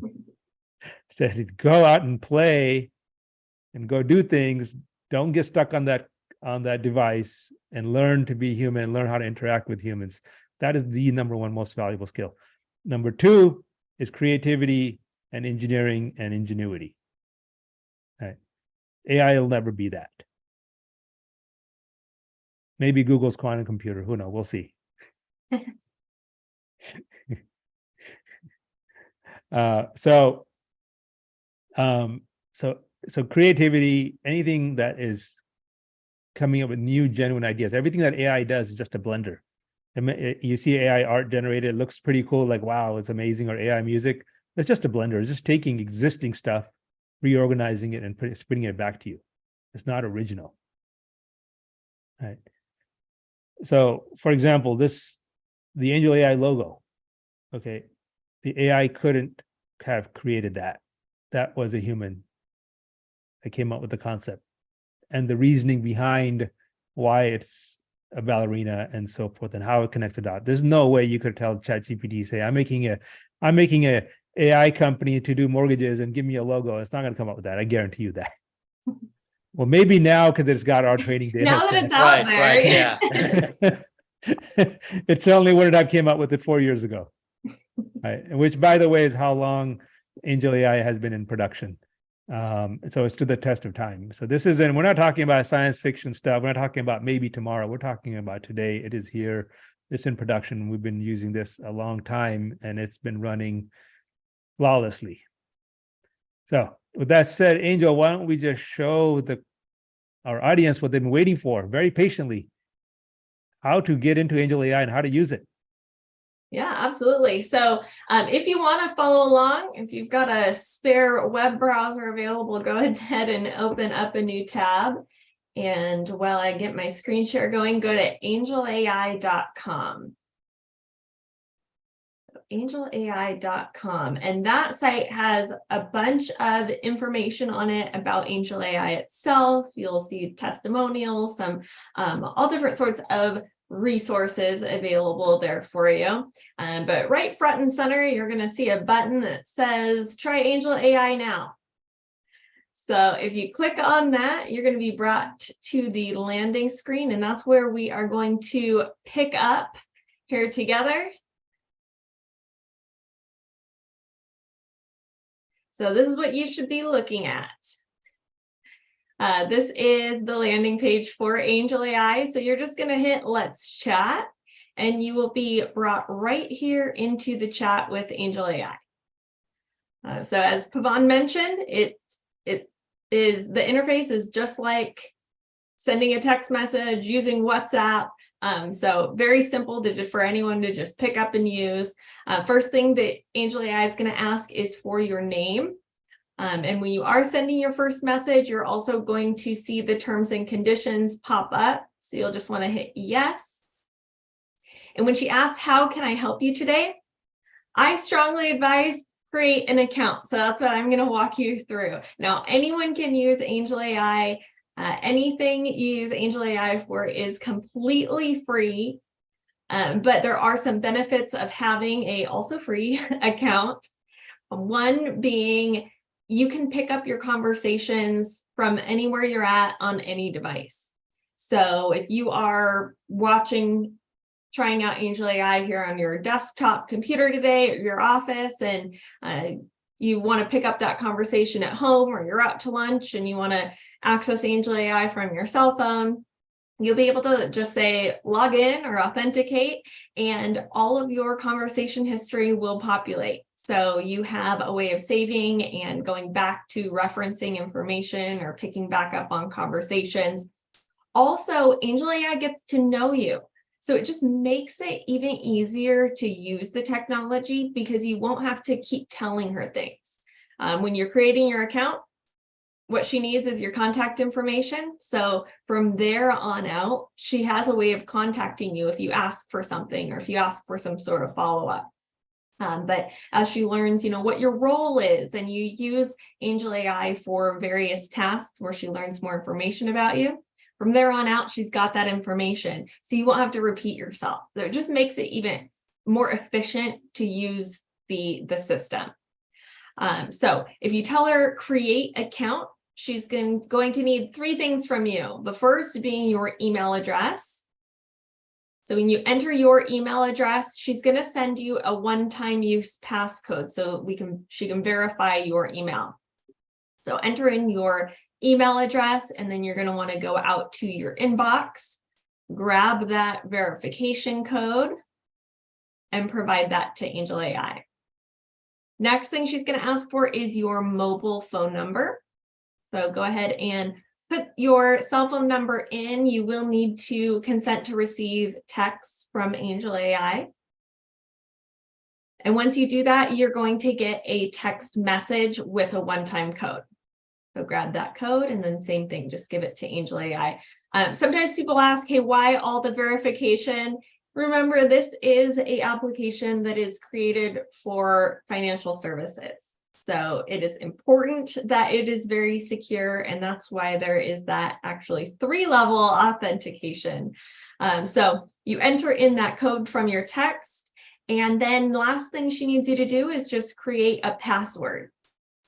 said, go out and play and go do things. Don't get stuck on that device, and learn to be human, learn how to interact with humans. That is the number one most valuable skill. Number two is creativity and engineering and ingenuity. Right? AI will never be that. Maybe Google's quantum computer, who knows? We'll see. So creativity, anything that is coming up with new, genuine ideas. Everything that AI does is just a blender. You see AI art generated, it looks pretty cool, like, wow, it's amazing, or AI music. It's just a blender. It's just taking existing stuff, reorganizing it, and putting it back to you. It's not original. Right? So, for example, the AngelAi logo, okay, the AI couldn't have created that. That was a human that came up with the concept and the reasoning behind why it's a ballerina and so forth, and how it connects the dot. There's no way you could tell ChatGPT, say, I'm making a AI company to do mortgages and give me a logo. It's not going to come up with that. I guarantee you that. Well, maybe now because it's got our training data. Now that set. it's out there. Right, yeah. It certainly wouldn't have came up with it 4 years ago. Right. Which, by the way, is how long AngelAi has been in production. So it's to the test of time. So this isn't, we're not talking about science fiction stuff. We're not talking about maybe tomorrow. We're talking about today. It is here. It's in production. We've been using this a long time and it's been running flawlessly. So with that said, Angel, why don't we just show our audience what they've been waiting for very patiently, how to get into AngelAi and how to use it. Yeah, absolutely. So if you want to follow along, if you've got a spare web browser available, go ahead and open up a new tab. And while I get my screen share going, go to angelai.com. AngelAi.com. And that site has a bunch of information on it about AngelAi itself. You'll see testimonials, some all different sorts of resources available there for you. But right front and center, you're going to see a button that says try AngelAi now. So if you click on that, you're going to be brought to the landing screen, and that's where we are going to pick up here together. So this is what you should be looking at. This is the landing page for AngelAi. So you're just going to hit Let's Chat, and you will be brought right here into the chat with AngelAi. So as Pavan mentioned, the interface is just like sending a text message, using WhatsApp. So very simple for anyone to just pick up and use. First thing that AngelAi is going to ask is for your name. And when you are sending your first message, you're also going to see the terms and conditions pop up. So you'll just want to hit yes. And when she asks, how can I help you today? I strongly advise create an account. So that's what I'm going to walk you through. Now, anyone can use AngelAi. Anything you use AngelAi for is completely free. But there are some benefits of having a also free account. One being you can pick up your conversations from anywhere you're at on any device. So if you are trying out AngelAi here on your desktop computer today or your office, and you want to pick up that conversation at home, or you're out to lunch and you want to access AngelAi from your cell phone, you'll be able to just say log in or authenticate, and all of your conversation history will populate. So you have a way of saving and going back to referencing information or picking back up on conversations. Also, AngelAi gets to know you. So it just makes it even easier to use the technology because you won't have to keep telling her things. When you're creating your account, what she needs is your contact information. So from there on out, she has a way of contacting you if you ask for something or if you ask for some sort of follow-up. But as she learns, what your role is, and you use AngelAi for various tasks where she learns more information about you, from there on out, she's got that information. So you won't have to repeat yourself. So it just makes it even more efficient to use the system. So if you tell her create account, she's going to need 3 things from you. The first being your email address. So when you enter your email address, she's going to send you a one-time use passcode so she can verify your email. So enter in your email address, and then you're going to want to go out to your inbox, grab that verification code, and provide that to AngelAi. Next thing she's going to ask for is your mobile phone number. So go ahead and put your cell phone number in. You will need to consent to receive texts from AngelAi. And once you do that, you're going to get a text message with a one-time code. So grab that code, and then same thing, just give it to AngelAi. Sometimes people ask, hey, why all the verification? Remember, this is an application that is created for financial services. So it is important that it is very secure, and that's why there is that actually 3-level authentication. So you enter in that code from your text, And then last thing she needs you to do is just create a password.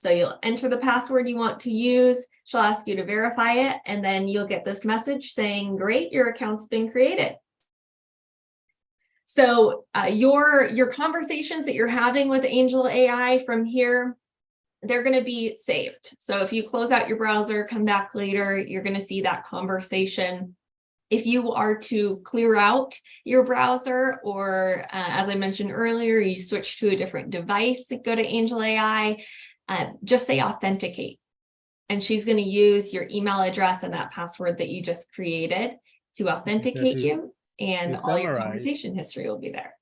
So you'll enter the password you want to use. She'll ask you to verify it, and then you'll get this message saying, great, your account's been created. So your conversations that you're having with AngelAi from here, they're going to be saved. So if you close out your browser, come back later, you're going to see that conversation. If you are to clear out your browser, or as I mentioned earlier, you switch to a different device to go to AngelAi, just say authenticate. And she's going to use your email address and that password that you just created to authenticate you, and all your conversation history will be there.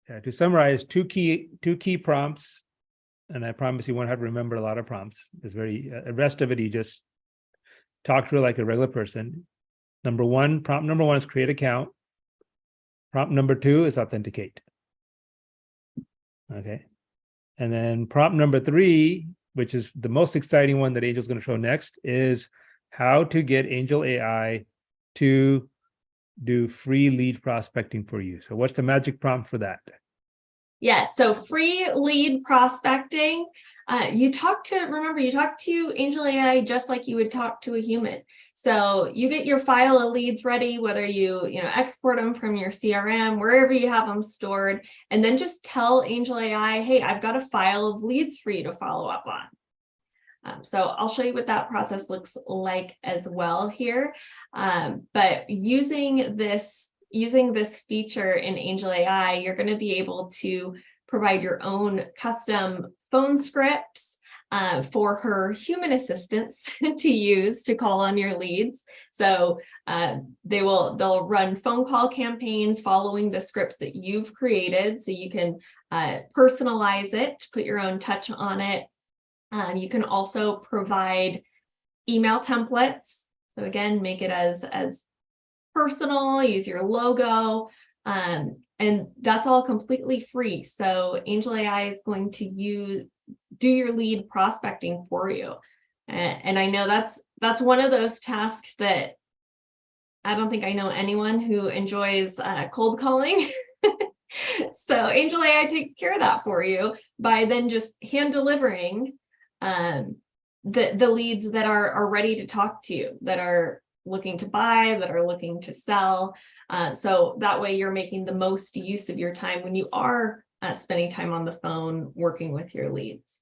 Yeah, to summarize, two key prompts, and I promise you won't have to remember a lot of prompts. It's very the rest of it you just talk to her like a regular person. Prompt number one is create account. Prompt number two is authenticate. Okay. And then prompt number three, which is the most exciting one that Angel's going to show next, is how to get AngelAi to do free lead prospecting for you. So what's the magic prompt for that? Yes, so free lead prospecting. You talk to AngelAi just like you would talk to a human. So you get your file of leads ready, whether you export them from your CRM, wherever you have them stored, and then just tell AngelAi, hey, I've got a file of leads for you to follow up on. So I'll show you what that process looks like as well here. But using this feature in AngelAi, you're going to be able to provide your own custom phone scripts for her human assistants to use to call on your leads. So they'll run phone call campaigns following the scripts that you've created, so you can personalize it, put your own touch on it. You can also provide email templates. So again, make it as personal, use your logo, and that's all completely free. So AngelAi is going to do your lead prospecting for you. And I know that's one of those tasks that I don't think I know anyone who enjoys cold calling. So AngelAi takes care of that for you by then just hand delivering the leads that are ready to talk to you, that are looking to buy, that are looking to sell. So that way you're making the most use of your time when you are spending time on the phone working with your leads.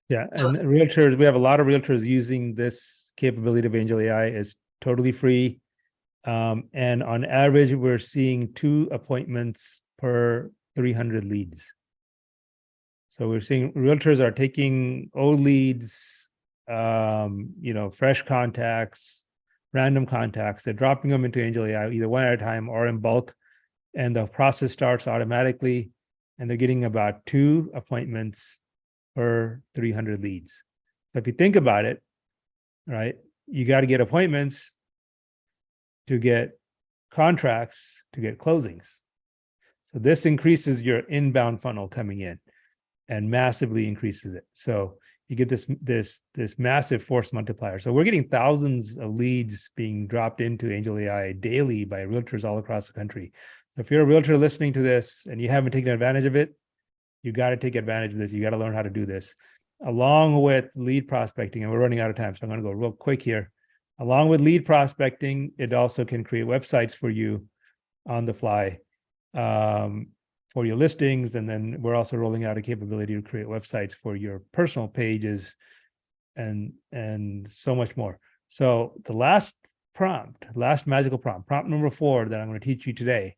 Yeah, and realtors, we have a lot of realtors using this capability of AngelAi. It's totally free. And on average, we're seeing 2 appointments per 300 leads. So we're seeing realtors are taking old leads, fresh contacts, random contacts. They're dropping them into AngelAi either one at a time or in bulk, and the process starts automatically. And they're getting about 2 appointments per 300 leads. So if you think about it, right, you got to get appointments to get contracts to get closings. So this increases your inbound funnel coming in and massively increases it. So you get this massive force multiplier. So we're getting thousands of leads being dropped into AngelAi daily by realtors all across the country. If you're a realtor listening to this and you haven't taken advantage of it, you got to take advantage of this. You got to learn how to do this. Along with lead prospecting, and we're running out of time, so I'm going to go real quick here. Along with lead prospecting, it also can create websites for you on the fly for your listings. And then we're also rolling out a capability to create websites for your personal pages and so much more. So the last magical prompt number 4 that I'm going to teach you today.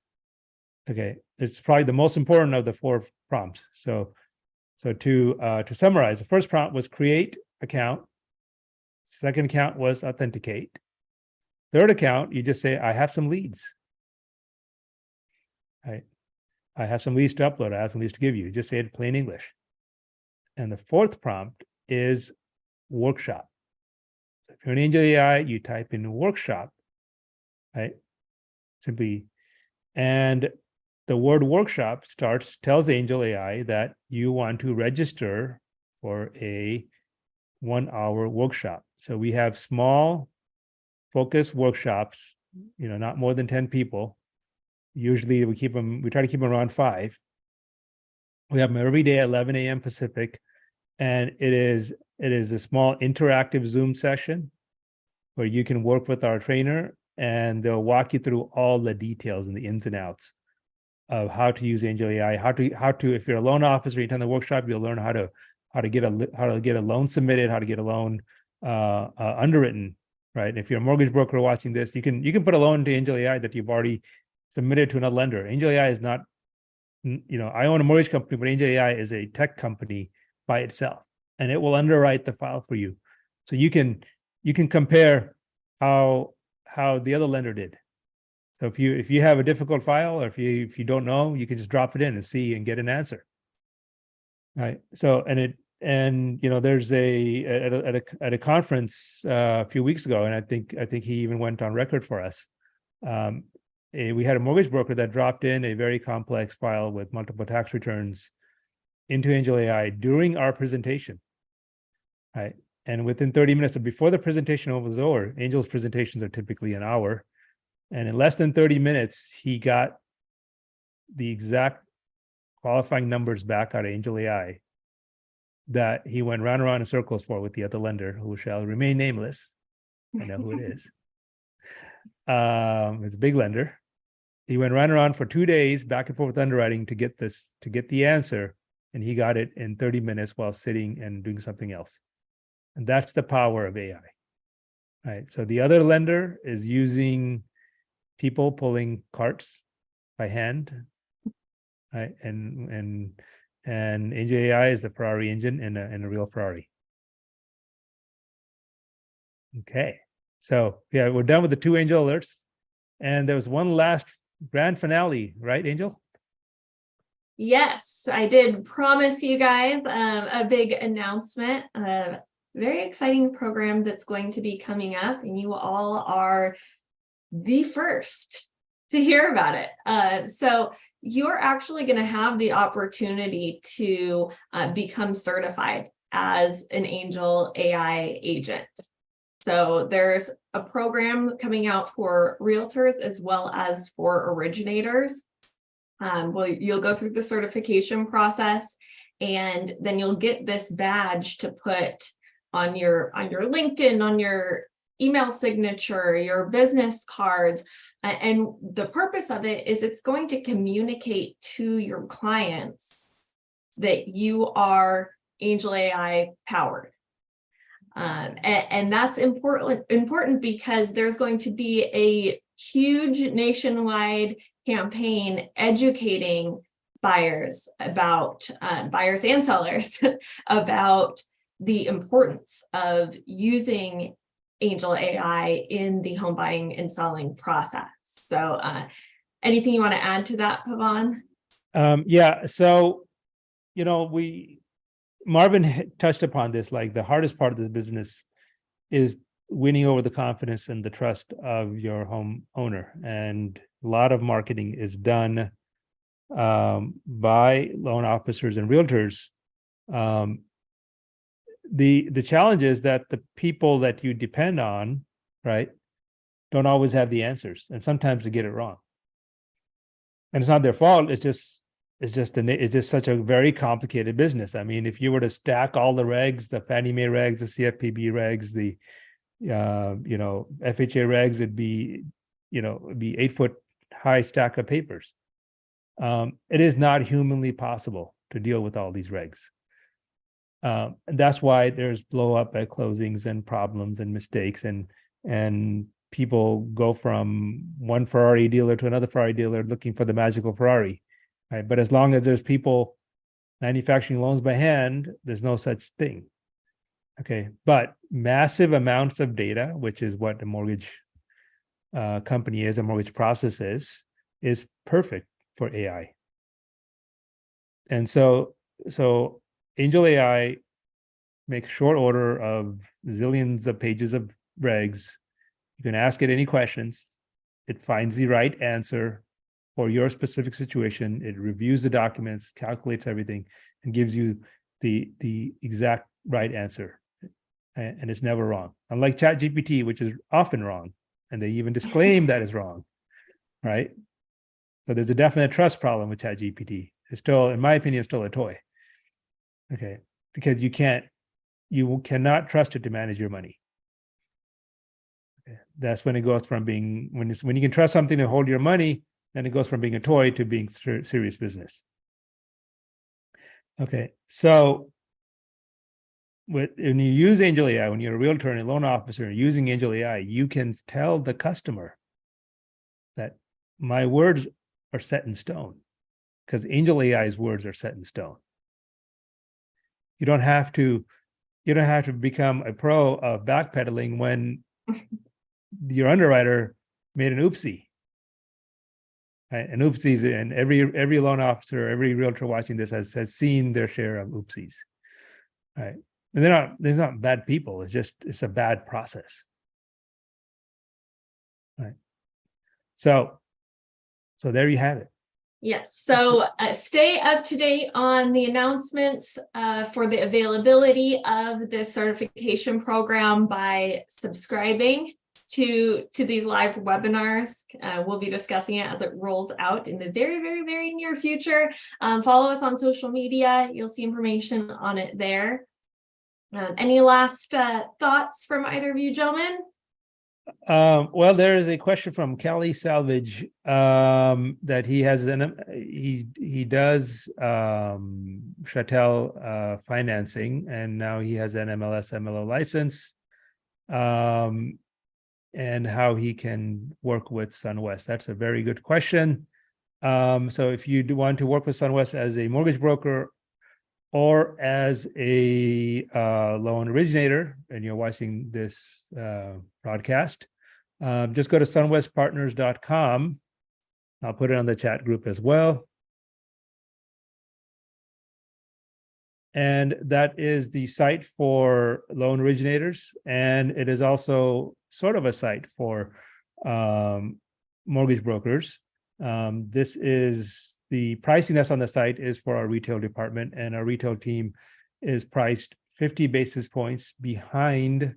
Okay, it's probably the most important of the 4 prompts. So to summarize, the first prompt was create account. Second account was authenticate. Third account, you just say, I have some leads. Right? I have some leads to upload. I have some leads to give you. Just say it in plain English. And the 4th prompt is workshop. So if you're in AngelAi, you type in workshop, right? Simply, and the word workshop tells AngelAi that you want to register for a 1-hour workshop. So we have small focused workshops, not more than 10 people. Usually we try to keep them around 5. We have them every day at 11 a.m. Pacific, and it is a small interactive Zoom session where you can work with our trainer, and they'll walk you through all the details and the ins and outs of how to use AngelAi, how to if you're a loan officer, you attend the workshop, you'll learn how to get a loan submitted, how to get a loan underwritten, right? And if you're a mortgage broker watching this, you can put a loan to AngelAi that you've already submitted to another lender. AngelAi is not, I own a mortgage company, but AngelAi is a tech company by itself, and it will underwrite the file for you. So you can compare how the other lender did. So if you have a difficult file, or if you don't know, you can just drop it in and see and get an answer. Right. So there's at a conference a few weeks ago, and I think he even went on record for us. We had a mortgage broker that dropped in a very complex file with multiple tax returns into AngelAi during our presentation. Right. And within 30 minutes, before the presentation was over, Angel's presentations are typically an hour. And in less than 30 minutes, he got the exact qualifying numbers back out of AngelAi that he went round and round in circles for with the other lender, who shall remain nameless. I know who it is. It's a big lender. He went round and round for 2 days, back and forth with underwriting to get the answer. And he got it in 30 minutes while sitting and doing something else. And that's the power of AI. Right. So the other lender is using people pulling carts by hand. Right. And AngelAi is the Ferrari engine in a real Ferrari. Okay. So yeah, we're done with the 2 Angel alerts. And there was one last grand finale, right, Angel? Yes, I did promise you guys a big announcement. Very exciting program that's going to be coming up, and you all are the first to hear about it. So you're actually going to have the opportunity to become certified as an AngelAi agent. So there's a program coming out for realtors as well as for originators. You'll go through the certification process, and then you'll get this badge to put on your LinkedIn, on your email signature, your business cards. And the purpose of it is it's going to communicate to your clients that you are AngelAi powered. And that's important because there's going to be a huge nationwide campaign educating buyers and sellers about the importance of using AngelAi in the home buying and selling process. So anything you want to add to that, Pavan? Yeah. So, Marvin touched upon this, like the hardest part of this business is winning over the confidence and the trust of your home owner. And a lot of marketing is done by loan officers and realtors. The challenge is that the people that you depend on, right, don't always have the answers, and sometimes they get it wrong. And it's not their fault. It's just such a very complicated business. I mean, if you were to stack all the regs, the Fannie Mae regs, the CFPB regs, the FHA regs, it'd be 8-foot high stack of papers. It is not humanly possible to deal with all these regs. And that's why there's blow up at closings and problems and mistakes, and people go from one Ferrari dealer to another Ferrari dealer looking for the magical Ferrari. Right? But as long as there's people manufacturing loans by hand, there's no such thing. Okay. But massive amounts of data, which is what a mortgage company is, a mortgage process is perfect for AI. And so AngelAi makes short order of zillions of pages of regs. You can ask it any questions. It finds the right answer for your specific situation. It reviews the documents, calculates everything, and gives you the exact right answer. And it's never wrong. Unlike ChatGPT, which is often wrong, and they even disclaim that is wrong, right? So there's a definite trust problem with ChatGPT. is still, in my opinion, still a toy. Okay, because you cannot trust it to manage your money. Okay. That's when it goes from being, when you can trust something to hold your money, then it goes from being a toy to being serious business. Okay, so when you use AngelAi, when you're a realtor and a loan officer using AngelAi, you can tell the customer that my words are set in stone, because AngelAi's words are set in stone. You don't have to become a pro of backpedaling when your underwriter made an oopsie. Right? And oopsies, and every loan officer, every realtor watching this has seen their share of oopsies. Right? And they're not bad people. It's a bad process. Right. So there you have it. Yes. So stay up to date on the announcements for the availability of this certification program by subscribing to these live webinars. We'll be discussing it as it rolls out in the very, very, very near future. Follow us on social media. You'll see information on it there. Any last thoughts from either of you gentlemen? Well, there is a question from Cali Salvage that he has he does chattel financing, and now he has an MLS/MLO license, and how he can work with SunWest. That's a very good question. So if you do want to work with SunWest as a mortgage broker or as a loan originator, and you're watching this broadcast, just go to sunwestpartners.com. I'll put it on the chat group as well. And that is the site for loan originators. And it is also sort of a site for mortgage brokers. This is the pricing that's on the site is for our retail department, and our retail team is priced 50 basis points behind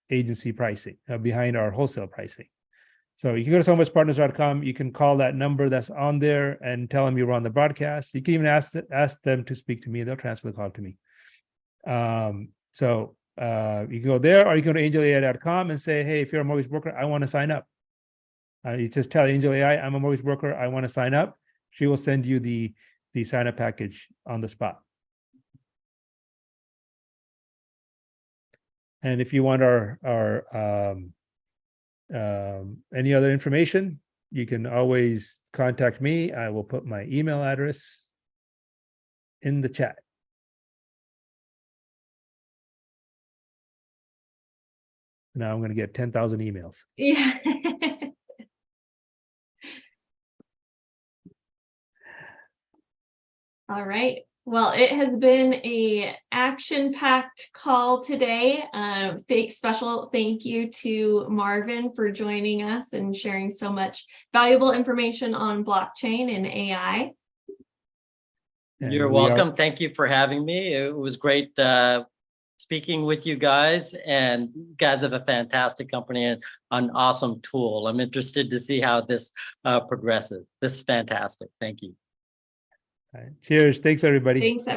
agency pricing, behind our wholesale pricing. So you can go to sunwestpartners.com. You can call that number that's on there and tell them you're on the broadcast. You can even ask them to speak to me. They'll transfer the call to me. So you can go there, or you can go to angelai.com and say, hey, if you're a mortgage broker, I want to sign up. You just tell AngelAi, I'm a mortgage broker, I want to sign up. She will send you the sign up package on the spot. And if you want our any other information, you can always contact me. I will put my email address in the chat. Now I'm going to get 10,000 emails. Yeah. All right. Well, it has been a action-packed call today. Special thank you to Marvin for joining us and sharing so much valuable information on blockchain and AI. And You're welcome. Thank you for having me. It was great speaking with you guys, and you guys have a fantastic company and an awesome tool. I'm interested to see how this progresses. This is fantastic. Thank you. All right. Cheers. Thanks, everybody. Thanks, everyone.